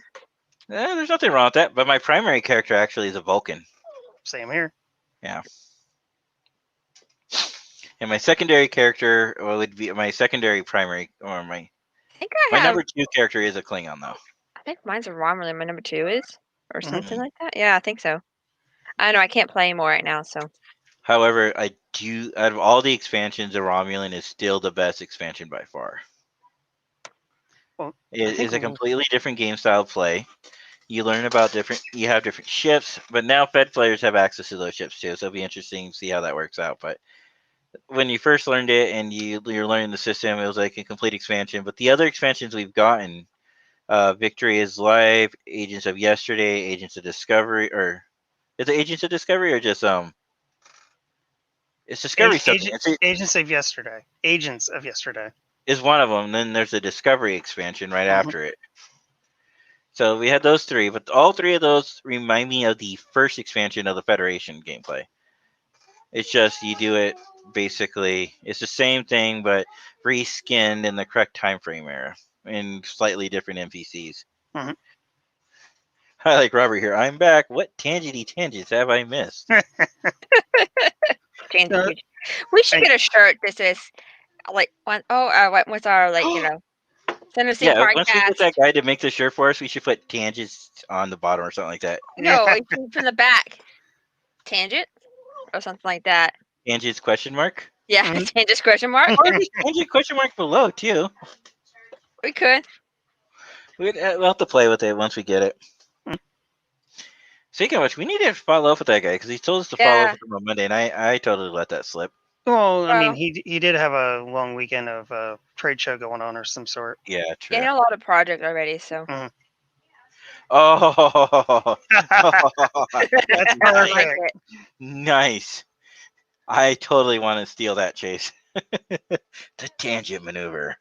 There's nothing wrong with that, but my primary character actually is a Vulcan. Same here. Yeah. And my secondary character would be my secondary primary, or my I think I have. number 2 character is a Klingon, though. I think mine's a Romulan. My number 2 is, or Mhm. something like that. Yeah, I think so. I know I can't play anymore right now, so. However, I do, out of all the expansions, the Romulan is still the best expansion by far. Well, It is a completely different game style of play. You learn about you have different ships, but now Fed players have access to those ships too, so it'll be interesting to see how that works out. But when you first learned it and you're learning the system, it was like a complete expansion. But the other expansions we've gotten, Victory is Live, Agents of Yesterday, Agents of Discovery, or is it Agents of Discovery or just it's Discovery something. Agents of Yesterday. Agents of Yesterday is one of them. Then there's a Discovery expansion right Mhm. after it. So we had those 3, but all 3 of those remind me of the first expansion of the Federation gameplay. It's just you do it basically. It's the same thing, but reskinned in the correct time frame era and slightly different NPCs. Mhm. I like Robert here. I'm back. What tangents have I missed? We should get a shirt that says like what's our Center Scene Yeah, once we get podcast. that guy to make the shirt for us, we should put tangents on the bottom or something like that. No, it should be from the back. Tangent or something like that. Tangents question mark? Yeah, Mhm. tangent question mark. Or just tangent question mark below too. We could. We'll have to play with it once we get it. Speaking of which, we need to follow up with that guy because he told us to follow up with him on Monday, and I totally let that slip. Well, I mean, he did have a long weekend of trade show going on or some sort. Yeah, true. Yeah, he had a lot of projects already, so. Mhm. Oh, That's perfect. Nice. I totally want to steal that, Chase. The tangent maneuver.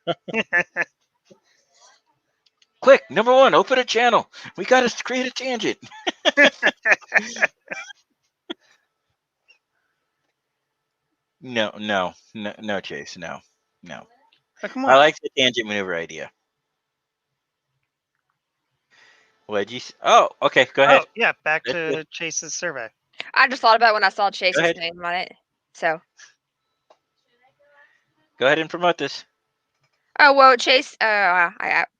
Quick, number 1, open a channel. We got to create a tangent. No, Chase, no. Oh, come on. I like the tangent maneuver idea. What'd you? Oh, okay. Go ahead. Oh, yeah, back to Chase's survey. I just thought about it when I saw Chase's name on it. So. Go ahead and promote this. Oh well, Chase. I'll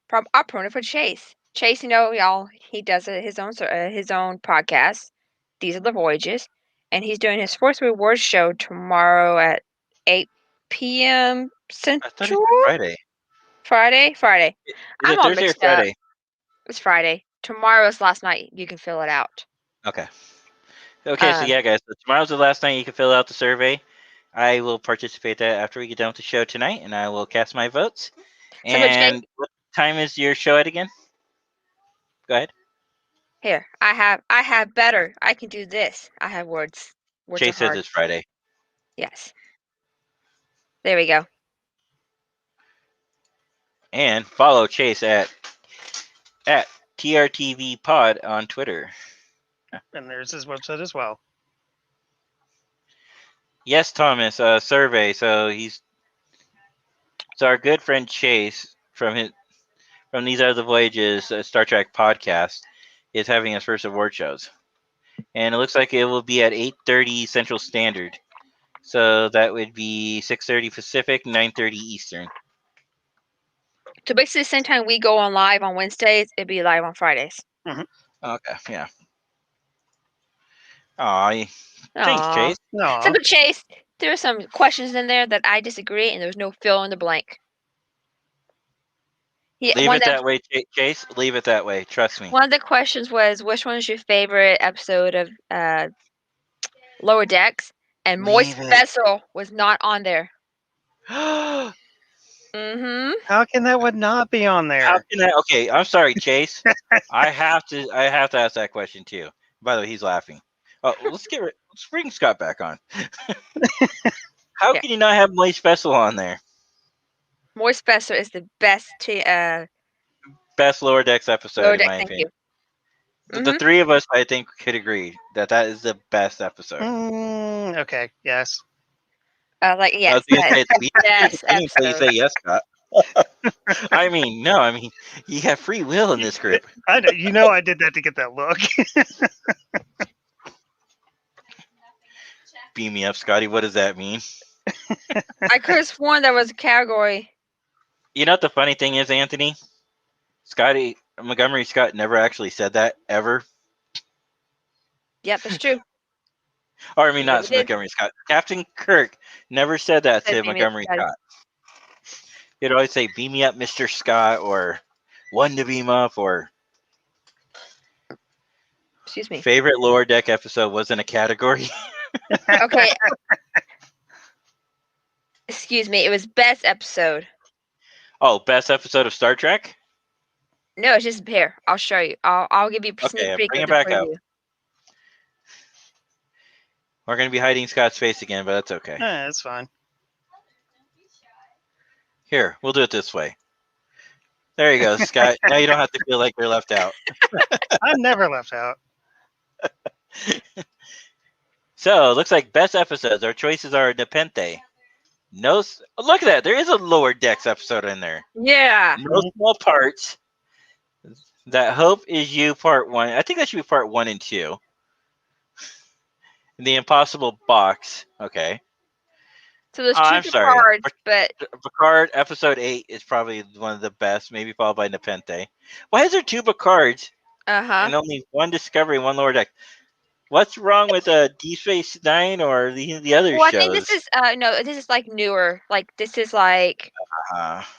promote it for Chase. Chase, y'all, he does his own podcast. These are the voyages, and he's doing his Force Rewards show tomorrow at 8 p.m. Central. I thought it was Friday. Friday. Is it Thursday or Friday? It's Friday. Tomorrow's last night. You can fill it out. Okay. Okay, so yeah, guys. So tomorrow's the last night you can fill out the survey. I will participate that after we get done with the show tonight, and I will cast my votes. And what time is your show at again? Go ahead. Here, I have better. I can do this. I have words. Chase says it's Friday. Yes. There we go. And follow Chase at TRTV Pod on Twitter. And there's his website as well. Yes, Thomas. Survey. So our good friend Chase from These Are the Voyages Star Trek podcast is having his first award shows, and it looks like it will be at 8:30 Central Standard. So that would be 6:30 Pacific, 9:30 Eastern. So basically, the same time we go on live on Wednesdays, it'd be live on Fridays. Mm-hmm. Okay, yeah. Aw, thanks, Chase. So, but Chase, there are some questions in there that I disagree, and there's no fill in the blank. Leave it that way, Chase. Leave it that way. Trust me. One of the questions was, which one is your favorite episode of Lower Decks? And Moist Vessel was not on there. Mm-hmm. How can that would not be on there? How can that? Okay, I'm sorry, Chase. I have to ask that question too. By the way, he's laughing. Oh, let's bring Scott back on. How can you not have Moist Vessel on there? Moist Besser is the best. Best Lower Decks episode, Lower in Deck. my Thank opinion. you. The three of us, I think, could agree that is the best episode. Okay. Yes. Like I yes, was going to say the best beginning until you episode. say yes, Scott. I mean, no, I mean, you have free will in this group. I know. You know, I did that to get that look. Beam me up, Scotty. What does that mean? I could have sworn there was a category. You know what the funny thing is, Anthony? Montgomery Scott never actually said that, ever. Yep, that's true. Or, I mean, not Never did. Montgomery Scott. Captain Kirk never said that Said to beam me up, Montgomery Scotty. Scott. He'd always say, beam me up, Mr. Scott, or one to beam up, or Excuse me. favorite Lower Deck episode wasn't a category. Okay. Excuse me. It was best episode. Oh, best episode of Star Trek? No, it's just here. I'll show you. I'll give you a sneak Okay, peek bring of it the back up. preview. We're going to be hiding Scott's face again, but that's okay. That's fine. Here, we'll do it this way. There you go, Scott. Now you don't have to feel like you're left out. I'm never left out. So, it looks like best episodes. Our choices are Nepenthe. Look at that. There is a Lower Decks episode in there. Yeah. No Small Parts. That Hope Is You Part 1. I think that should be Part 1 and 2. The Impossible Box. Okay. So there's I'm two sorry. cards, but Picard Episode 8 is probably one of the best, maybe followed by Nepenthe. Why is there two Picards and only one Discovery and one Lower Deck? What's wrong with Deep Space Nine or the other Well, I shows? think this is no, this is like newer. Like this is like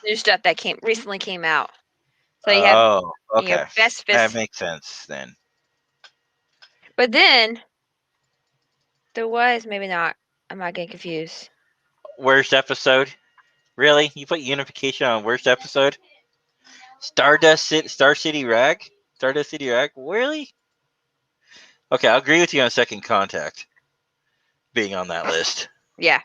new stuff that recently came out. So you have okay. Best That Fist. makes sense then. But then there was maybe not. Am I getting confused? Worst episode? Really? You put Unification on worst episode? Star City Rag? Stardust City Rag? Really? Okay, I'll agree with you on Second Contact being on that list. Yeah.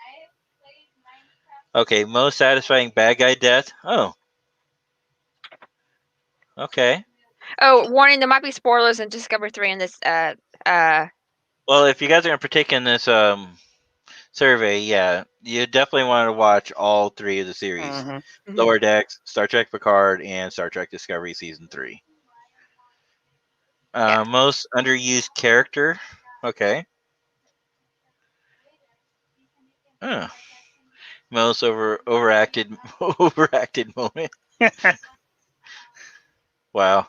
Okay, most satisfying bad guy death? Oh. Okay. Oh, warning! There might be spoilers in Discovery 3 in this. Well, if you guys are going to partake in this survey, yeah, you definitely want to watch all three of the series. Mm-hmm. Lower Decks, Star Trek Picard, and Star Trek Discovery Season 3. Most underused character? Okay. Most overacted moment? Wow.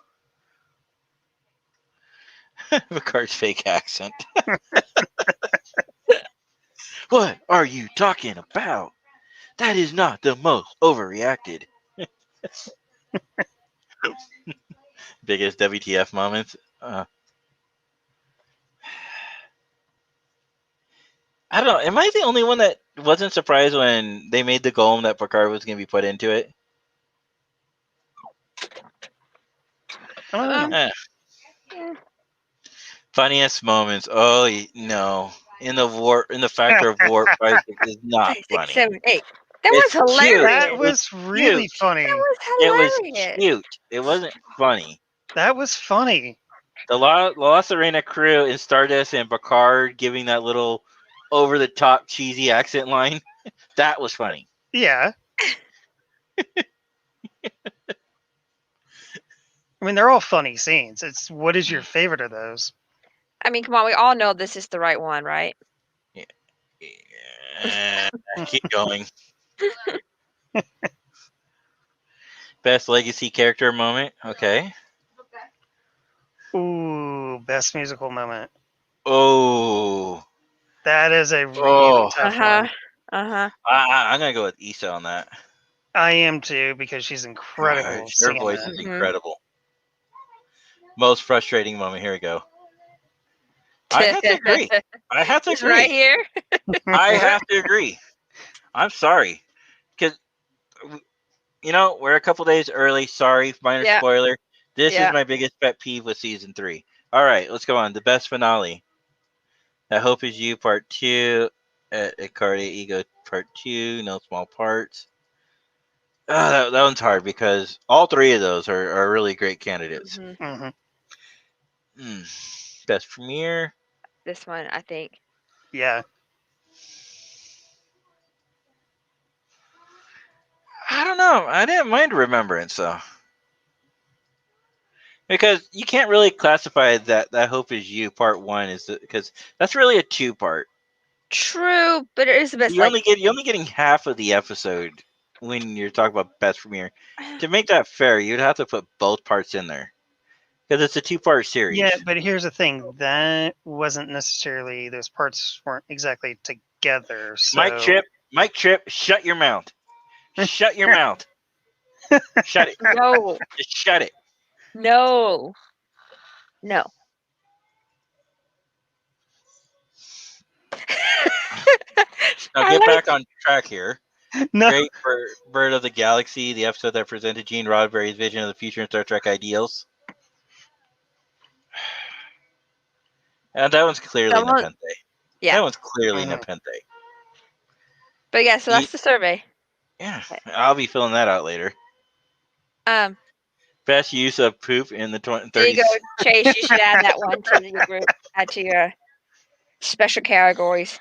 Picard's fake accent. What are you talking about? That is not the most overreacted. Biggest WTF moments? I don't know. Am I the only one that wasn't surprised when they made the golem that Picard was going to be put into it? Funniest moments. Oh no! In the Factor of Warp project is not 6, funny. 7, 8. That It's was hilarious. cute. That was really cute. funny. That was It hilarious. was cute. It wasn't funny. That was funny. The La Serena crew in Stardust and Picard giving that little over-the-top cheesy accent line, that was funny. Yeah. I mean, they're all funny scenes. It's what is your favorite of those? I mean, come on, we all know this is the right one, right? Keep going. Best legacy character moment. Okay. Ooh, best musical moment. Oh. That is a really tough one. I'm gonna go with Issa on that. I am too because she's incredible. Her voice is incredible. Most frustrating moment. Here we go. I have to agree. It's right here. I have to agree. I'm sorry, because we're a couple days early. Sorry, minor spoiler. This is my biggest pet peeve with season 3. All right, let's go on. The best finale. I Hope Is You Part 2. Cardia Ego Part 2. No Small Parts. that one's hard because all three of those are really great candidates. Mhm. Best premiere. This one, I think. Yeah. I don't know. I didn't mind Remembrance though, because you can't really classify that Hope Is You Part 1 is because that's really a 2-part. True, but it is the best. You're only getting half of the episode when you're talking about best premiere. To make that fair, you'd have to put both parts in there because it's a 2-part series. Yeah, but here's the thing. That wasn't necessarily, those parts weren't exactly together. So... Mike Tripp, shut your mouth. Shut your mouth. Shut it. No. Just shut it. No. No. Now get back on track here. No. Great Bird of the Galaxy, the episode that presented Gene Roddenberry's vision of the future in Star Trek ideals. And that one's clearly Nepenthe. Yeah. That one's clearly Nepenthe. But yeah, so that's the survey. Yeah, I'll be filling that out later. Best use of poop in the 30s. There you go, Chase. You should add that one to your group. Add to your special categories.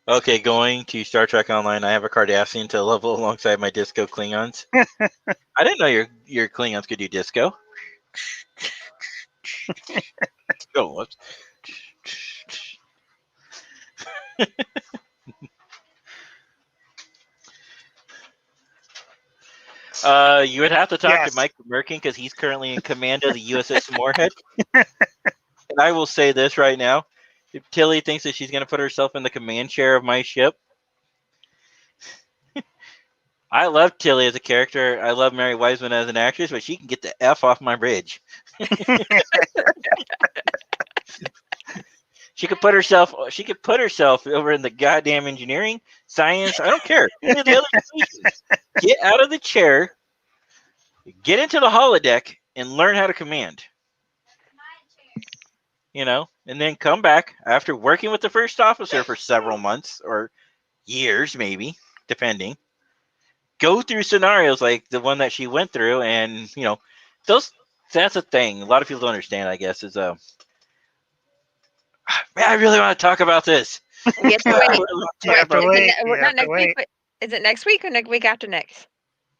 Okay, going to Star Trek Online, I have a Cardassian to level alongside my disco Klingons. I didn't know your Klingons could do disco. Oh, whoops. You would have to talk to Mike Merkin because he's currently in command of the USS Moorhead. And I will say this right now. If Tilly thinks that she's going to put herself in the command chair of my ship, I love Tilly as a character. I love Mary Wiseman as an actress, but she can get the F off my bridge. She could put herself over in the goddamn engineering, science. I don't care. Any of the other solutions. Get out of the chair, get into the holodeck, and learn how to command. And then come back after working with the first officer for several months or years, maybe, depending. Go through scenarios like the one that she went through, and that's a thing. A lot of people don't understand, I guess, is man, I really want to talk about this. You have to wait. Not next week, but is it next week or next week after next?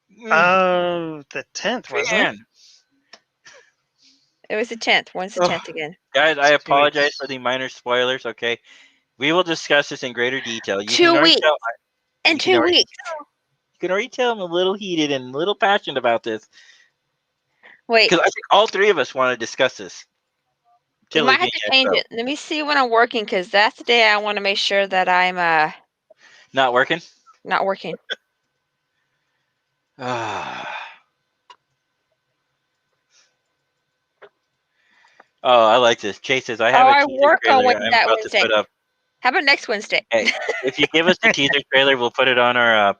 The 10th, wasn't it? It was the 10th. When's the 10th again? Guys, I apologize for the minor spoilers, okay? We will discuss this in greater detail. 2 weeks. In 2 weeks. You can already tell I'm a little heated and a little passionate about this. Wait. Because I think all three of us want to discuss this. You might have to change it. Let me see when I'm working, because that's the day I want to make sure that I'm not working? Not working. Oh, I like this. Chase says, I have a teaser work trailer on that Wednesday. To put up. How about next Wednesday? Hey, if you give us the teaser trailer, we'll put it on our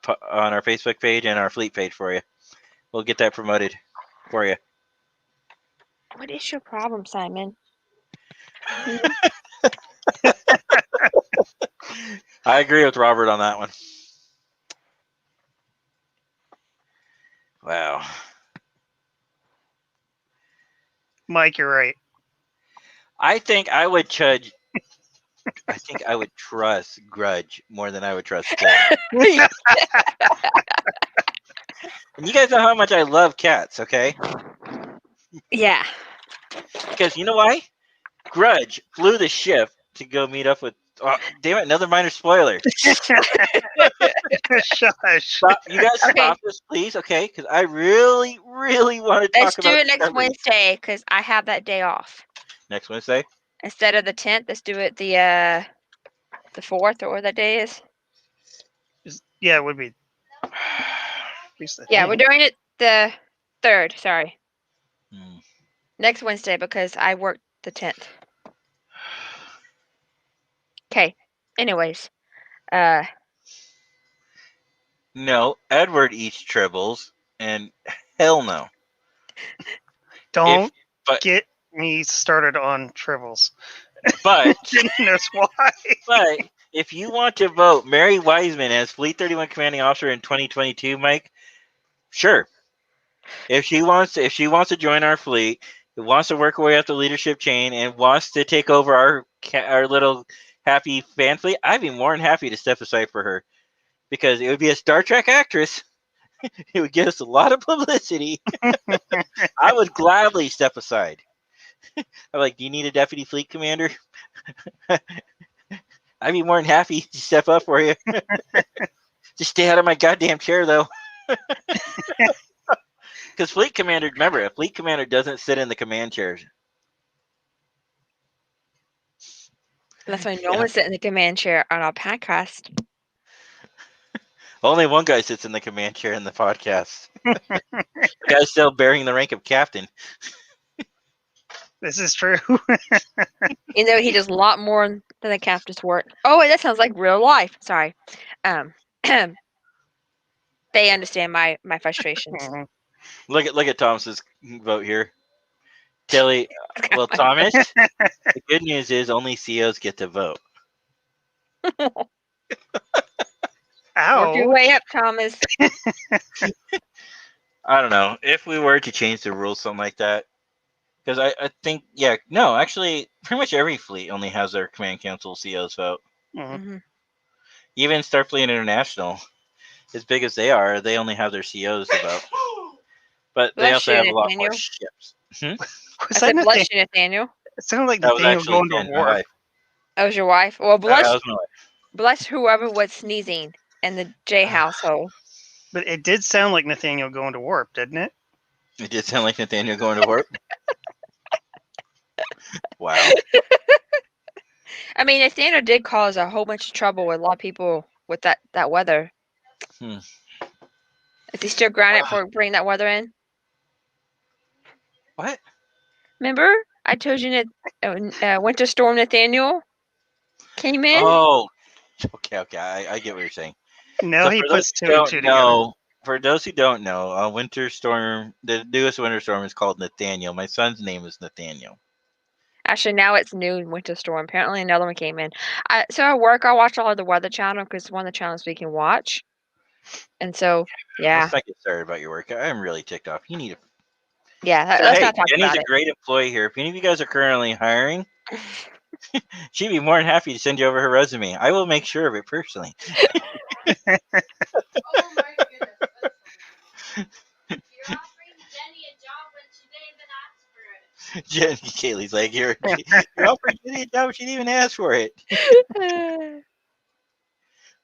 Facebook page and our Fleet page for you. We'll get that promoted for you. What is your problem, Simon? I agree with Robert on that one. Wow. Mike, you're right. I think I would trust Grudge more than I would trust Cat. And you guys know how much I love cats, okay? Yeah. Because you know why? Grudge flew the ship to go meet up with. Oh, damn it! Another minor spoiler. Shush. You guys stop this, please, okay? Because I really, really want to talk about. Let's do it next Wednesday, because I have that day off. Next Wednesday. Instead of the 10th, let's do it the 4th, or what that day is. Yeah, it would be. Yeah, we're doing it the 3rd. Sorry. Next Wednesday, because I work the 10th. Okay. Anyways, no, Edward eats tribbles, and hell no. Don't get me started on tribbles. But goodness, why? But if you want to vote Mary Wiseman as Fleet 31 commanding officer in 2022, Mike, sure. If she wants to join our fleet, wants to work her way up the leadership chain, and wants to take over our little happy fan fleet, I'd be more than happy to step aside for her, because it would be a Star Trek actress. It would get us a lot of publicity. I would gladly step aside. I'm like, do you need a deputy fleet commander? I'd be more than happy to step up for you. Just stay out of my goddamn chair, though. Because fleet commander, remember, a fleet commander doesn't sit in the command chairs. That's why no one sit in the command chair on our podcast. Only one guy sits in the command chair in the podcast. The guy's still bearing the rank of captain. This is true. You know, he does a lot more than the captain's work. Oh, wait, that sounds like real life. Sorry. They understand my frustrations. Mhm. Look at Thomas's vote here. Tilly, well, Thomas, the good news is only COs get to vote. Work your Ow. way up, Thomas. I don't know if we were to change the rules, something like that. Because I think, actually, pretty much every fleet only has their command council COs vote. Mhm. Mhm. Even Starfleet International, as big as they are, they only have their COs to vote. But they Bless also you, have a lot more Nathaniel. ships. I Was said, that bless Nathan- you, Nathaniel. It sounded like That was Nathaniel actually going to Jen, my war. wife. That was your wife? Well, That bless was my wife. bless whoever was sneezing in the J household. But it did sound like Nathaniel going to warp, didn't it? It did sound like Nathaniel going to work. Wow. I mean, Nathaniel did cause a whole bunch of trouble with a lot of people with that weather. Hmm. Is he still grounded for bringing that weather in? What? Remember, I told you that Winter Storm Nathaniel came in. Oh, okay. I get what you're saying. No, So he for puts those two who and two don't together. know, for those who don't know, Winter Storm, the newest Winter Storm is called Nathaniel. My son's name is Nathaniel. Actually, now it's new Winter Storm. Apparently, another one came in. So at work, I watch all of the Weather Channel because it's one of the channels we can watch. And so, yeah, Let's not get started about your work. I'm really ticked off. You need to. yeah. So, Let's hey, not talk Jenny's about a it. great employee here. If any of you guys are currently hiring, she'd be more than happy to send you over her resume. I will make sure of it personally. Oh my goodness. You're offering Jenny a job when she didn't even ask for it. Jenny, Kaylee's like, you're offering Jenny a job. She didn't even ask for it.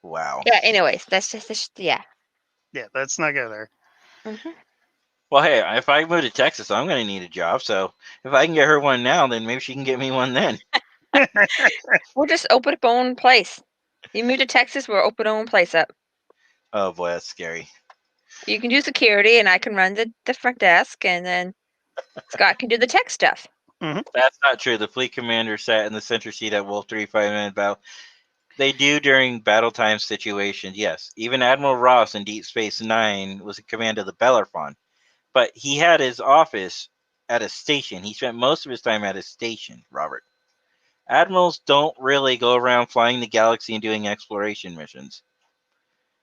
Wow. Yeah. Anyways, that's just yeah. Yeah, let's not go there. Mhm. Well, hey, if I move to Texas, I'm going to need a job. So if I can get her one now, then maybe she can get me one then. We'll just open up our own place. You move to Texas, we'll open our own place up. Oh boy, that's scary. You can do security, and I can run the front desk, and then Scott can do the tech stuff. That's not true. The fleet commander sat in the center seat at Wolf 35-minute battle. They do during battle time situations, yes. Even Admiral Ross in Deep Space Nine was in command of the Bellerophon. But he had his office at a station. He spent most of his time at his station, Robert. Admirals don't really go around flying the galaxy and doing exploration missions.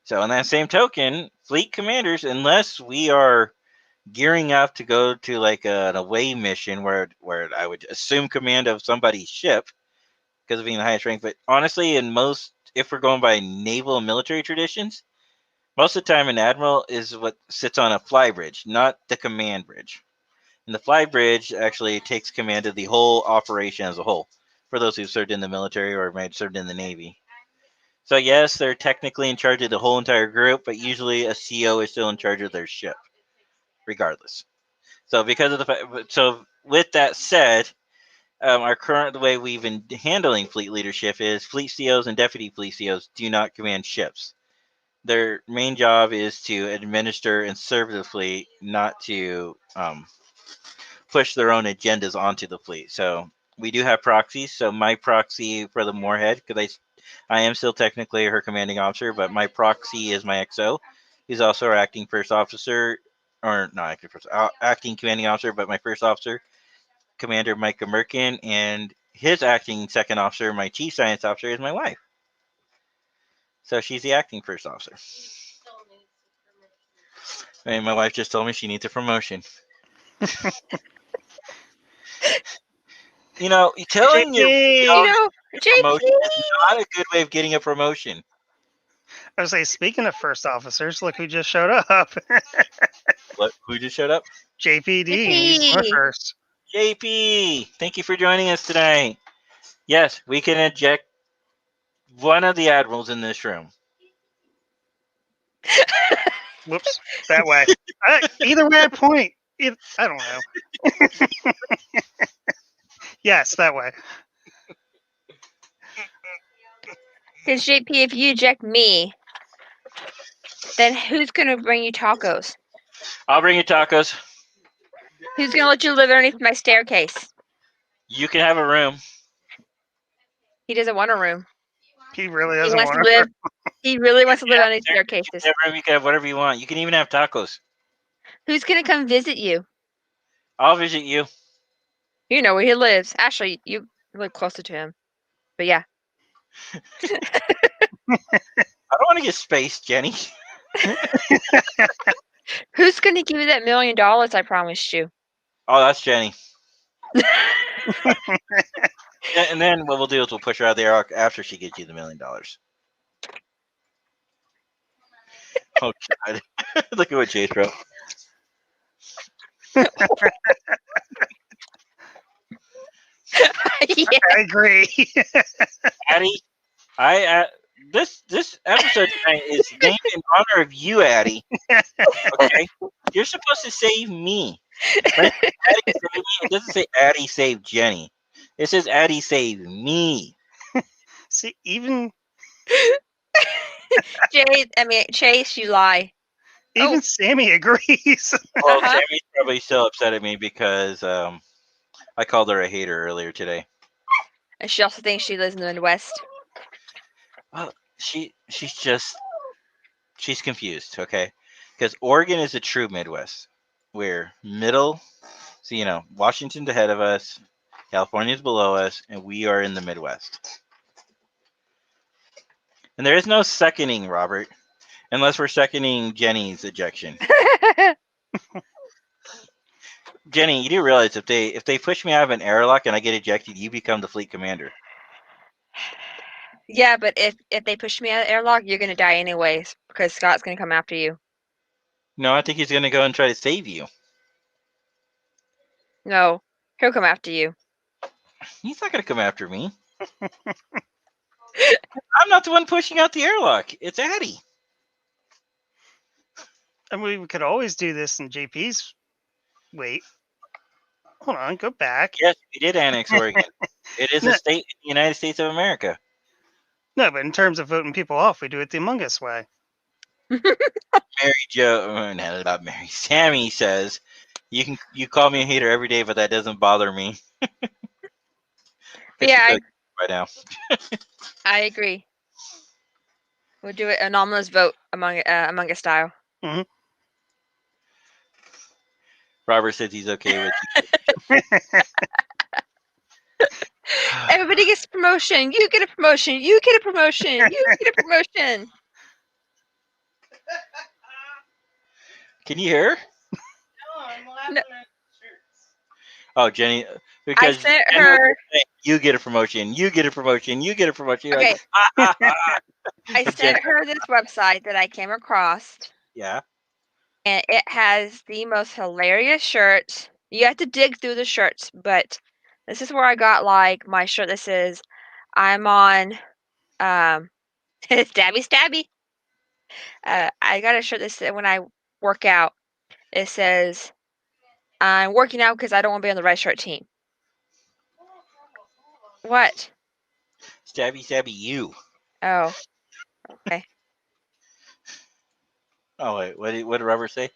So, in that same token, fleet commanders, unless we are gearing up to go to like an away mission where I would assume command of somebody's ship because of being the highest rank, but honestly, if we're going by naval and military traditions, most of the time an admiral is what sits on a fly bridge, not the command bridge. And the fly bridge actually takes command of the whole operation as a whole, for those who've served in the military or might have served in the Navy. So yes, they're technically in charge of the whole entire group, but usually a CO is still in charge of their ship, regardless. So because of so with that said, the way we've been handling fleet leadership is fleet COs and deputy fleet COs do not command ships. Their main job is to administer and serve the fleet, not to push their own agendas onto the fleet. So we do have proxies. So my proxy for the Moorhead, because I am still technically her commanding officer, but my proxy is my XO. He's also our acting first officer, or not acting first, acting commanding officer, but my first officer, Commander Micah Merkin, and his acting second officer, my chief science officer, is my wife. So she's the acting first officer. And my wife just told me she needs a promotion. You know, telling your promotion is not a good way of getting a promotion. I was saying, speaking of first officers, look who just showed up. What? Who just showed up? JPD. He's going first. JP, thank you for joining us tonight. Yes, we can eject one of the admirals in this room. Whoops, that way. Either way I point. I don't know. Yes, that way. Because JP, if you eject me, then who's going to bring you tacos? I'll bring you tacos. Who's going to let you live underneath my staircase? You can have a room. He doesn't want a room. He really doesn't want to live. He really wants to live underneath staircases. You can have a room, you can have whatever you want. You can even have tacos. Who's going to come visit you? I'll visit you. You know where he lives. Actually, you live closer to him. But yeah. I don't want to get spaced, Jenny. Who's going to give you that $1 million I promised you? Oh, that's Jenny. And then what we'll do is we'll push her out there after she gets you the $1 million. Oh, God. Look at what Chase wrote. Yeah. I agree. Addy, this episode tonight is named in honor of you, Addy. Okay, you're supposed to save me. Right? Addy saved me. It doesn't say Addy saved Jenny. It says Addy saved me. See, even Chase, you lie. Even Sammy agrees. Well, Sammy's probably still upset at me because I called her a hater earlier today. And she also thinks she lives in the Midwest. Well, she's confused, okay? Because Oregon is a true Midwest. We're middle, so Washington's ahead of us, California's below us, and we are in the Midwest. And there is no seconding, Robert, unless we're seconding Jenny's ejection. Jenny, you do realize if they push me out of an airlock and I get ejected, you become the fleet commander. Yeah, but if they push me out of the airlock, you're gonna die anyways because Scott's gonna come after you. No, I think he's gonna go and try to save you. No, he'll come after you. He's not gonna come after me. I'm not the one pushing out the airlock. It's Addy. And we could always do this in JP's. Wait. Hold on, go back. Yes, we did annex Oregon. It is a state in the United States of America. No, but in terms of voting people off, we do it the Among Us way. Sammy says, you call me a hater every day, but that doesn't bother me. Yeah, right now. I agree. We'll do it anomalous vote Among Us style. Mm-hmm. Robert says he's okay with you. Everybody gets a promotion. You get a promotion. You get a promotion. You get a promotion. Can you hear? No, I'm laughing at shirts. Oh, Jenny, because I sent her. You get a promotion. You get a promotion. You get a promotion. You're Okay. Like, I sent her this website that I came across. Yeah. And it has the most hilarious shirts. You have to dig through the shirts, but this is where I got like my shirt that says I'm on stabby. I got a shirt that says when I work out, it says I'm working out because I don't want to be on the red shirt team. What? Stabby, you. Oh. Okay. Oh, wait. What did Robert say?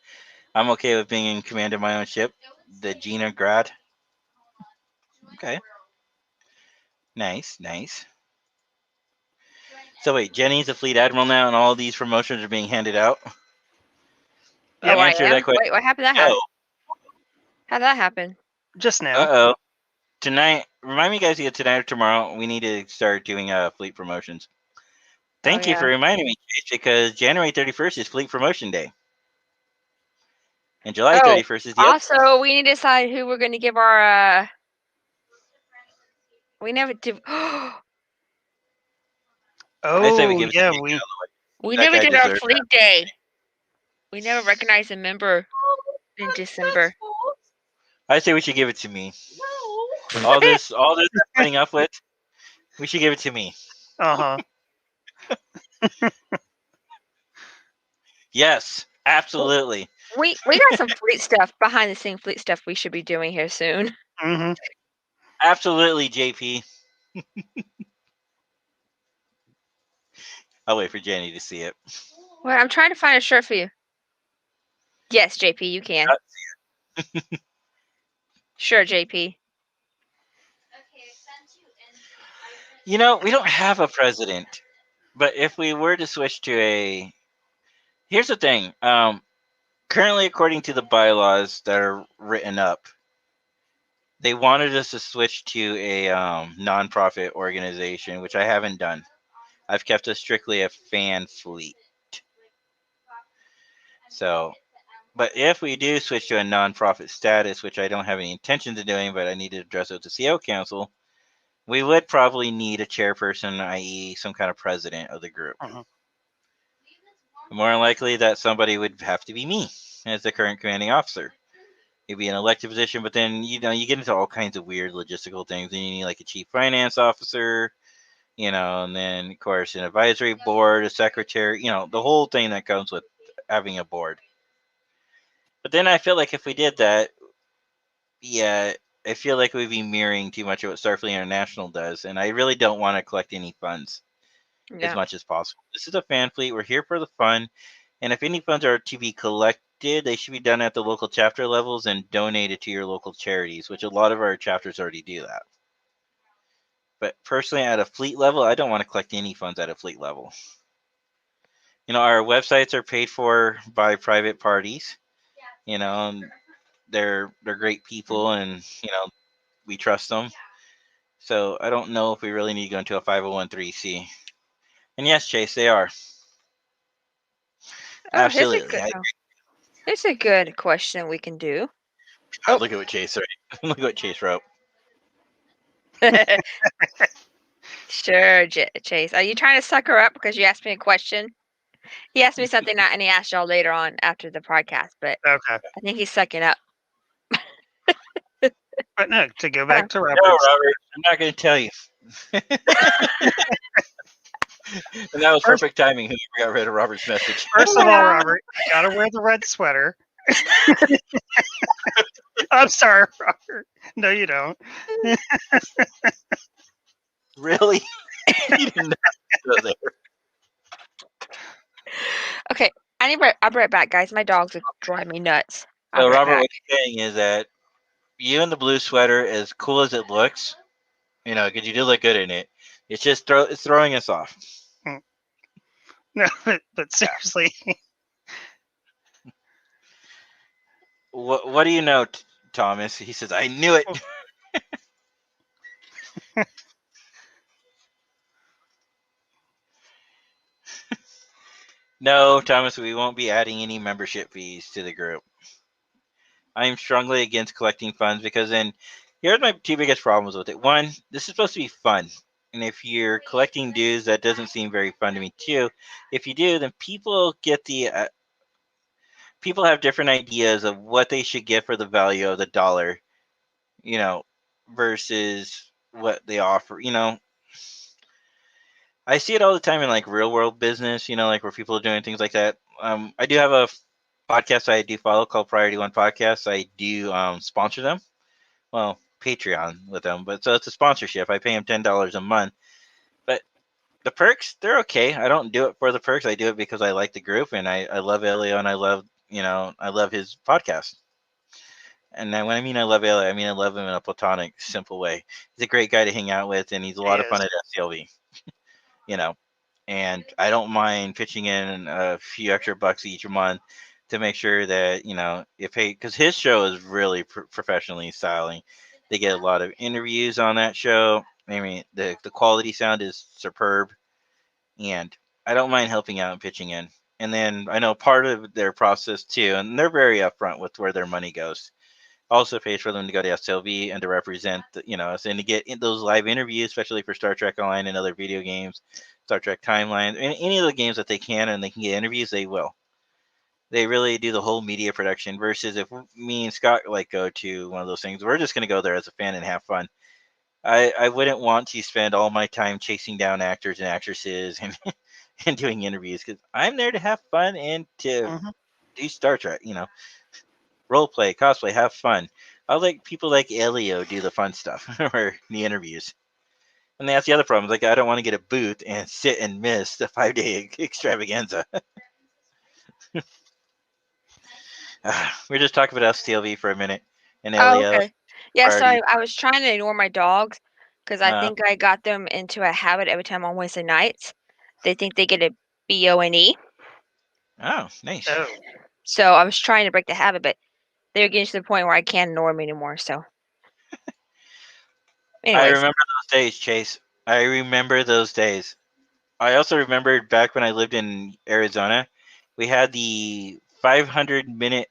I'm okay with being in command of my own ship. The Gina Grad. Okay. Nice. So wait, Jenny's a fleet admiral now, and all these promotions are being handed out? Oh, answer that question. Wait, what happened? How'd that happen? Just now. Uh-oh. Tonight, remind me guys to get tonight or tomorrow. We need to start doing fleet promotions. Thank you for reminding me, Chase, because January 31st is Fleet Promotion Day. And July 31st is the also, we need to decide who we're going to give our. We never did. I say we give it to we That never guy did our deserves fleet day. We never recognized a member in December. I say we should give it to me. All this I'm putting up with, we should give it to me. Yes, absolutely. We got some fleet stuff, behind the scene fleet stuff we should be doing here soon. Absolutely, JP. I'll wait for Jenny to see it. Well, I'm trying to find a shirt for you. Yes, JP, you can. Sure, JP. You know, we don't have a president, but if we were to switch to here's the thing. Currently, according to the bylaws that are written up, they wanted us to switch to a nonprofit organization, which I haven't done. I've kept us strictly a fan fleet. So, but if we do switch to a nonprofit status, which I don't have any intentions of doing, but I need to address it with the CO Council, we would probably need a chairperson, i.e., some kind of president of the group. More likely that somebody would have to be me as the current commanding officer. It'd be an elected position, but then you get into all kinds of weird logistical things. Then you need like a chief finance officer, and then of course an advisory board, a secretary, the whole thing that comes with having a board. But then I feel like if we did that, yeah, I feel like we'd be mirroring too much of what Starfleet International does, and I really don't want to collect any funds as much as possible. This is a fan fleet. We're here for the fun, and if any funds are to be collected, they should be done at the local chapter levels and donated to your local charities, which a lot of our chapters already do that. But personally, at a fleet level, I don't want to collect any funds at a fleet level. Our websites are paid for by private parties. And they're great people, and we trust them. So I don't know if we really need to go into a 501(c). And yes, Chase, they are. Absolutely. It's a good question we can do. Look at what Chase wrote. Look at what Chase wrote. Sure, Chase. Are you trying to suck her up because you asked me a question? He asked me something, and he asked y'all later on after the podcast, but I think he's sucking up. But no, to go back to Robert. No, Robert, I'm not going to tell you. And that was perfect timing. Whoever got rid of Robert's message. First of all, Robert, you gotta wear the red sweater. I'm sorry, Robert. No, you don't. Really? You didn't go there. Okay, I'll be right back, guys. My dogs are driving me nuts. So, Robert, what you're saying is that you in the blue sweater, as cool as it looks, because you do look good in it, it's just it's throwing us off. No, but seriously. What do you know, Thomas? He says, I knew it. No, Thomas, we won't be adding any membership fees to the group. I am strongly against collecting funds because then here's my two biggest problems with it. One, this is supposed to be fun. And if you're collecting dues, that doesn't seem very fun to me too. If you do, then people get people have different ideas of what they should get for the value of the dollar, versus what they offer. I see it all the time in like real world business, like where people are doing things like that. I do have a podcast I do follow called Priority One Podcast. I do sponsor them. Well, Patreon with them, but so it's a sponsorship. I pay them $10 a month. But the perks, they're okay. I don't do it for the perks. I do it because I like the group and I love Elio and I love his podcast. And then when I mean I love Elio, I mean I love him in a platonic, simple way. He's a great guy to hang out with, and he's a lot of fun at SCLV. And I don't mind pitching in a few extra bucks each month to make sure that because his show is really professionally styling. They get a lot of interviews on that show. I mean, the quality sound is superb, and I don't mind helping out and pitching in. And then I know part of their process too, and they're very upfront with where their money goes. Also pays for them to go to SLV and to represent, us and to get in those live interviews, especially for Star Trek Online and other video games, Star Trek Timeline, any of the games that they can and they can get interviews, they will. They really do the whole media production. Versus if me and Scott go to one of those things, we're just going to go there as a fan and have fun. I wouldn't want to spend all my time chasing down actors and actresses and and doing interviews because I'm there to have fun and to do Star Trek. Role play, cosplay, have fun. I like people like Elio do the fun stuff or the interviews. And that's the other problem. Like I don't want to get a booth and sit and miss the 5-day extravaganza. We're just talking about STLV for a minute. And Elio. okay. Yeah, so Party. I was trying to ignore my dogs because I think I got them into a habit every time on Wednesday nights. They think they get a BONE. Oh, nice. Oh, So I was trying to break the habit, but they're getting to the point where I can't ignore them anymore. So, I anyways, remember those days, Chase. I remember those days. I also remembered back when I lived in Arizona, we had the 500-minute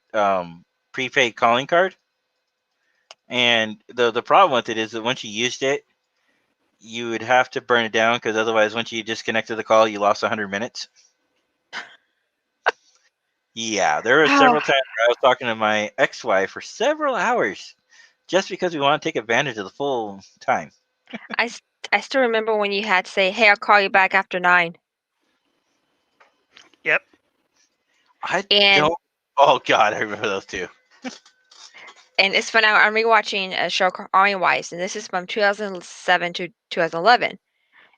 prepaid calling card. And the problem with it is that once you used it, you would have to burn it down because otherwise, once you disconnected the call, you lost 100 minutes. Yeah, there were several times where I was talking to my ex-wife for several hours just because we want to take advantage of the full time. I still remember when you had to say, "Hey, I'll call you back after 9." yep. And Oh God, I remember those two. and it's fun. I'm rewatching a show called Army Wives, and this is from 2007 to 2011.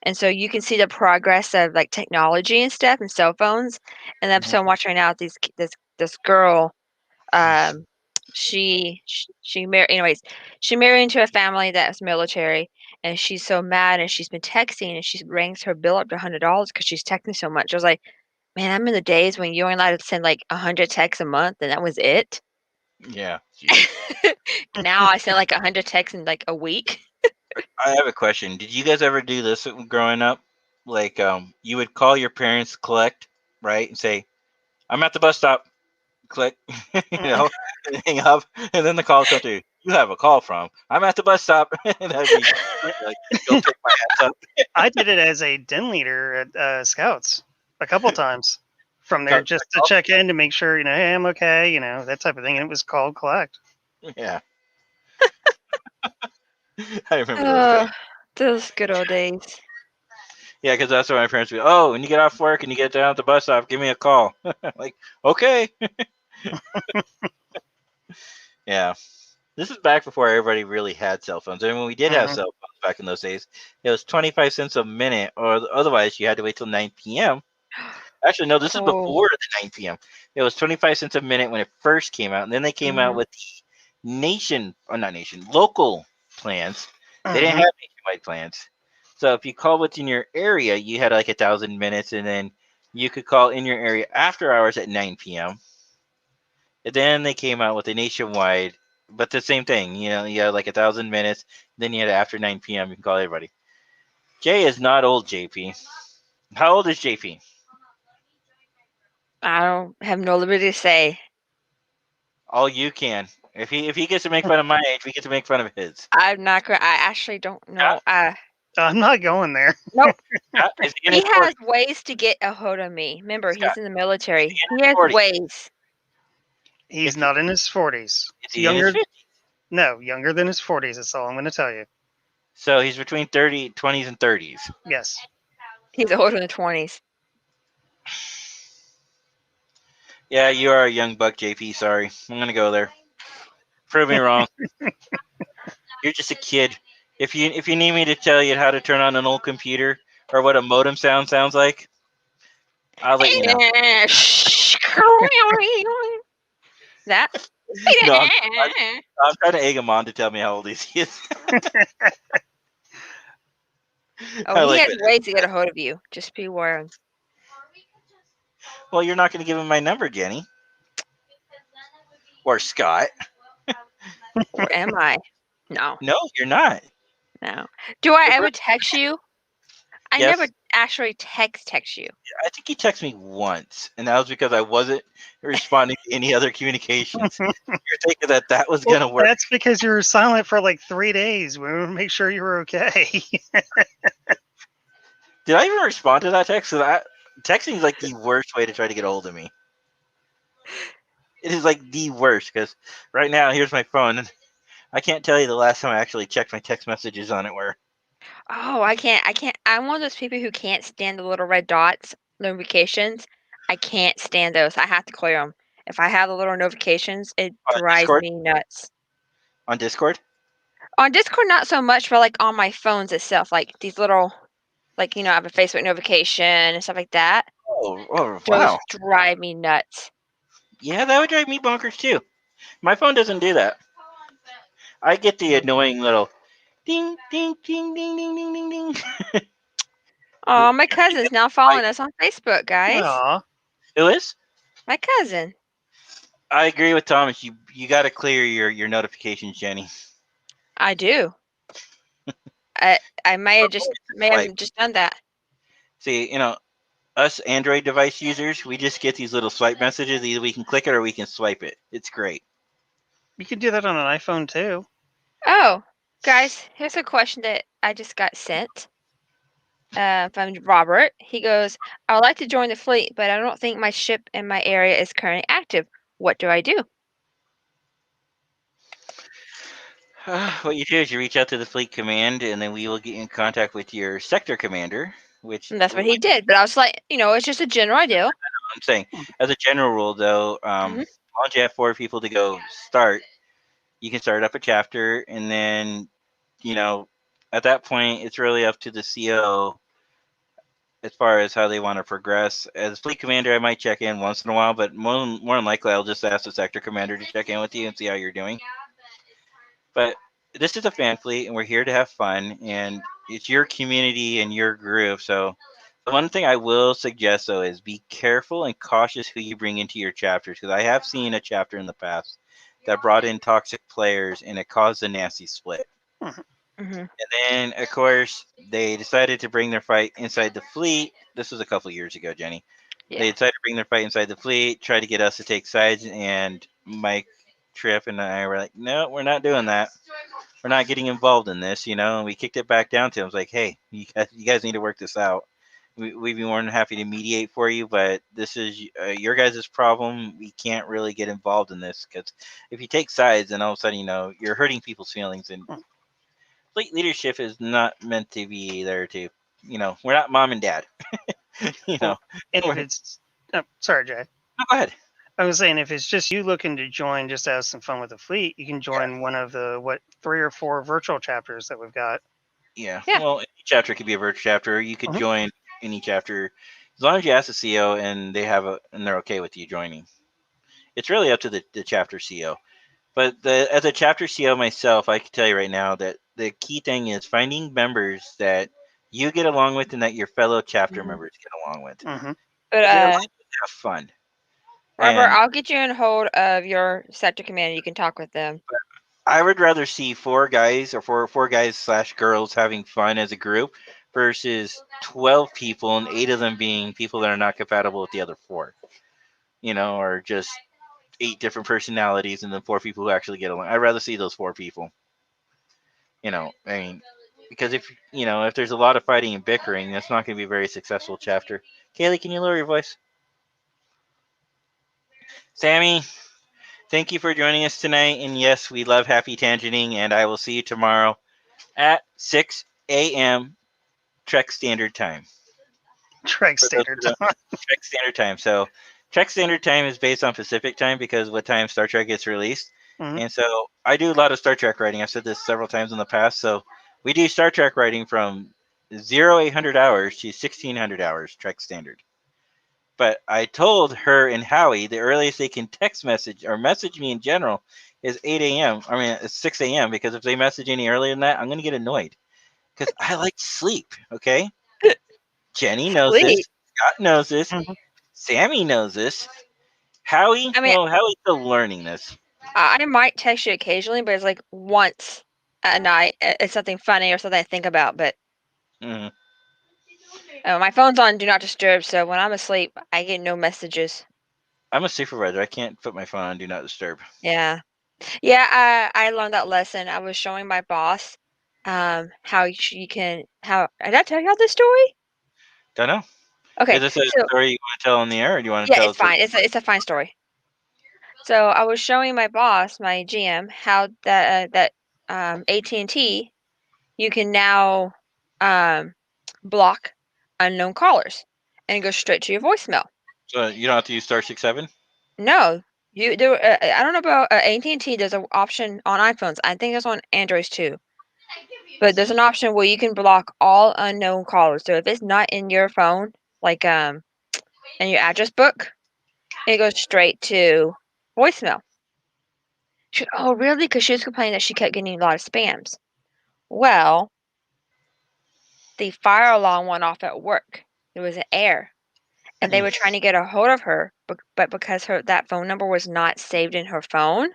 And so you can see the progress of like technology and stuff and cell phones. And the episode I'm watching right now, this girl, she married, anyways, she married into a family that's military, and she's so mad, and she's been texting, and she brings her bill up to $100 because she's texting so much. I was like, man, I'm in the days when you were allowed to send like 100 texts a month, and that was it. Yeah. Now I send like 100 texts in like a week. I have a question. Did you guys ever do this growing up? Like, you would call your parents, collect, right, and say, "I'm at the bus stop." Click, and hang up, and then the call comes through. You have a call from. I'm at the bus stop. And that'd be like, go pick my ass up. I did it as a den leader at Scouts a couple times from there just to check in to make sure, hey, I'm okay, that type of thing. And it was called collect. Yeah. I remember those days. Those good old days. Yeah, because that's what my parents would be. Oh, when you get off work and you get down at the bus stop, give me a call. Like, okay. Yeah. This is back before everybody really had cell phones. I mean, when we did have cell phones back in those days, it was 25 cents a minute, or otherwise you had to wait till 9 p.m. Actually, no, this is before the 9 p.m. It was 25 cents a minute when it first came out, and then they came out with the local plans. They didn't have nationwide plans. So if you call within your area, you had like 1,000 minutes, and then you could call in your area after hours at 9 p.m. And then they came out with a nationwide, but the same thing. You had like 1,000 minutes. Then you had after 9 p.m. You can call everybody. Jay is not old, JP. How old is JP? I don't have no liberty to say. All you can. If he gets to make fun of my age, we get to make fun of his. I'm not going. I actually don't know. I'm not going there. Nope. He has ways to get a hold of me. Remember, he's in the military. He has 40s? ways. He's not in his 40s. Is he in his 50s? No, younger than his 40s. That's all I'm going to tell you. So he's between 20s and 30s. Yes. He's older than 20s. Yeah, you are a young buck, JP. Sorry. I'm going to go there. Prove me wrong. You're just a kid. If you need me to tell you how to turn on an old computer or what a modem sounds like, I'll let you know. That? No, I'm trying to egg him on to tell me how old he is. Oh, he has ways to get a hold of you. Just be warned. Well, you're not going to give him my number, Jenny. Or Scott. Or am I? No. No, you're not. No. Do I ever text you? I Yes. never actually text you. I think you texted me once, and that was because I wasn't responding to any other communications. You're thinking that was Well, gonna work. that's because you were silent for like 3 days. We want to make sure you were okay. Did I even respond to that text? Texting is like the worst way to try to get a hold of me. It is like the worst because right now here's my phone, and I can't tell you the last time I actually checked my text messages on it. Where Oh, I can't. I'm one of those people who can't stand the little red dots notifications. I can't stand those. I have to clear them. If I have the little notifications, it on drives Discord, me nuts. on Discord. On Discord, not so much, but like on my phones itself, like these little, like I have a Facebook notification and stuff like that. Oh, Those wow. drive me nuts. Yeah, that would drive me bonkers too. My phone doesn't do that. I get the annoying little ding, ding, ding, ding, ding, ding, ding, ding. Oh, my cousin's now following us on Facebook, guys. Aw. Who is? My cousin. I agree with Thomas. You got to clear your notifications, Jenny. I do. I may have just done that. See, us Android device users, we just get these little swipe messages. Either we can click it or we can swipe it. It's great. You can do that on an iPhone too. Oh, guys, here's a question that I just got sent from Robert. He goes, I would like to join the fleet, but I don't think my ship in my area is currently active. What do I do? What you do is you reach out to the fleet command, and then we will get in contact with your sector commander, which And that's what he did. But I was like, it's just a general idea. I'm saying. As a general rule, though, Mhm. as long as you have 4 people to go start, you can start up a chapter, and then, at that point, it's really up to the CO as far as how they want to progress. As fleet commander, I might check in once in a while, but more than likely, I'll just ask the sector commander to check in with you and see how you're doing. But this is a fan fleet, and we're here to have fun, and it's your community and your group. So the one thing I will suggest, though, is be careful and cautious who you bring into your chapters, because I have seen a chapter in the past that brought in toxic players, and it caused a nasty split. Mhm. And then, of course, they decided to bring their fight inside the fleet. This was a couple years ago, Jenny. Yeah. They decided to bring their fight inside the fleet, try to get us to take sides, and Mike Tripp and I were like, no, we're not doing that. We're not getting involved in this, and we kicked it back down to him. It was like, hey, you guys need to work this out. We'd be more than happy to mediate for you, but this is your guys' problem. We can't really get involved in this, because if you take sides, then all of a sudden, you're hurting people's feelings. And fleet leadership is not meant to be there to, we're not mom and dad. Well, and if it's, sorry, Jay. No, go ahead. I was saying, if it's just you looking to join, just to have some fun with the fleet, you can join one of the 3 or 4 virtual chapters that we've got. Yeah. Yeah. Well, any chapter could be a virtual chapter. You could Mhm. join any chapter as long as you ask the CO and they're okay with you joining. It's really up to the chapter CO. But as a chapter CO myself, I can tell you right now that the key thing is finding members that you get along with and that your fellow chapter members get along with. Mm-hmm. But It allows you to have fun. Robert, And I'll get you in hold of your sector commander. You can talk with them. I would rather see 4 guys or four guys / girls having fun as a group versus 12 people and 8 of them being people that are not compatible with the other 4. Or just 8 different personalities and then 4 people who actually get along. I'd rather see those 4 people. I mean, because if there's a lot of fighting and bickering, that's not going to be a very successful chapter. Kaylee, can you lower your voice? Sammy, thank you for joining us tonight. And yes, we love happy tangenting, and I will see you tomorrow at 6 a.m. Trek Standard Time. Trek Standard Time. Trek Standard Time. So Trek Standard Time is based on Pacific Time because what time Star Trek gets released. Mhm. And so I do a lot of Star Trek writing. I've said this several times in the past. So we do Star Trek writing from 0800 hours to 1600 hours Trek Standard. But I told her and Howie the earliest they can text message or message me in general is 8 a.m. I mean, it's 6 a.m. because if they message any earlier than that, I'm going to get annoyed because I like to sleep. Okay. Jenny knows this. Sleep. Scott knows this. Mhm. Sammy knows this. Howie, I mean- Howie's still learning this. I might text you occasionally, but it's like once at night. It's something funny or something I think about. But Mhm. My phone's on Do Not Disturb, so when I'm asleep, I get no messages. I'm a supervisor. I can't put my phone on Do Not Disturb. Yeah. Yeah, I learned that lesson. I was showing my boss how she can how did I tell y'all this story? Don't know. Okay, Is this a so story you want to tell on the air, or do you want to yeah, tell it's us? fine. It's a fine story. So I was showing my boss, my GM, how that AT&T you can now block unknown callers and go straight to your voicemail. So you don't have to use *67. No, you do. I don't know about AT&T. There's an option on iPhones. I think it's on Androids too. But there's an option where you can block all unknown callers. So if it's not in your phone, like in your address book, it goes straight to voicemail. She, oh really? Because she was complaining that she kept getting a lot of spams. Well, the fire alarm went off at work. There was an error, and they were trying to get a hold of her, but because that phone number was not saved in her phone,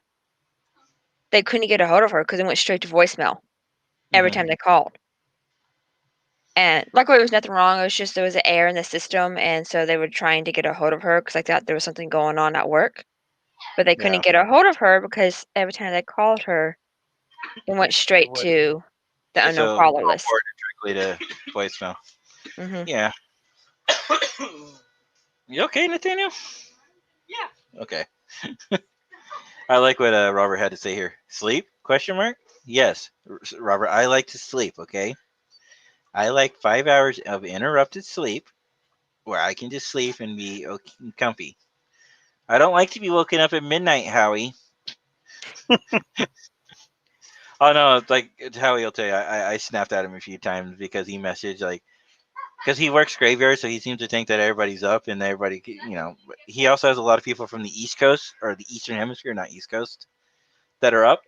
they couldn't get a hold of her because it went straight to voicemail every time they called. And luckily, there was nothing wrong. It was just there was an error in the system, and so they were trying to get a hold of her because I thought there was something going on at work. But they couldn't get a hold of her because every time they called her, it went straight to the unknown caller list. Directly to voicemail. Mm-hmm. Yeah. You okay, Nathaniel? Yeah. Okay. I like what Robert had to say here. Sleep? Question mark? Yes, Robert. I like to sleep. Okay. I like 5 hours of interrupted sleep, where I can just sleep and be okay, comfy. I don't like to be woken up at midnight, Howie. Oh no, it's like Howie will tell you. I snapped at him a few times because he messaged because he works graveyard, so he seems to think that everybody's up and everybody, He also has a lot of people from the East Coast or the Eastern Hemisphere, not East Coast, that are up.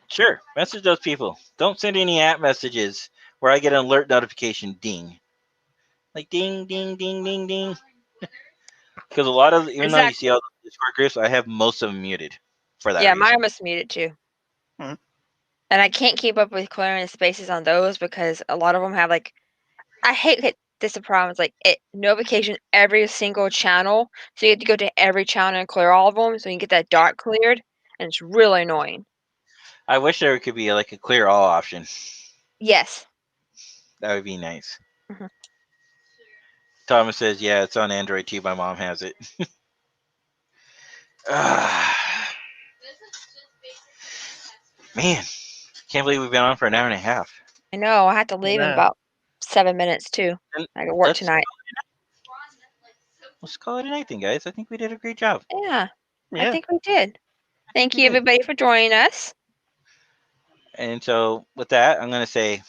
Sure, message those people. Don't send any app messages where I get an alert notification ding, like ding, ding, ding, ding, ding. Because a lot of, even though you see all the Discord groups, I have most of them muted for that reason. Mine was muted too. Hmm. And I can't keep up with clearing the spaces on those because a lot of them have I hate this problem. It's notification every single channel, so you have to go to every channel and clear all of them so you can get that dark cleared, and it's really annoying. I wish there could be like a clear all option. Yes. That would be nice. Mhm. Thomas says, yeah, it's on Android too. My mom has it. Man, can't believe we've been on for an hour and a half. I know. I have to leave in about 7 minutes too. I got work tonight. Let's call it a night then, guys. I think we did a great job. Yeah. I think we did. Thank you, everybody, for joining us. And so, with that, I'm going to say,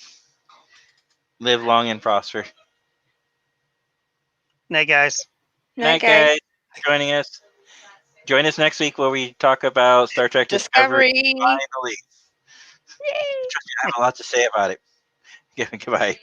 live long and prosper. Night, guys. Night, guys. Joining us. Join us next week where we talk about Star Trek Discovery. Finally. Yay. I have a lot to say about it. Goodbye.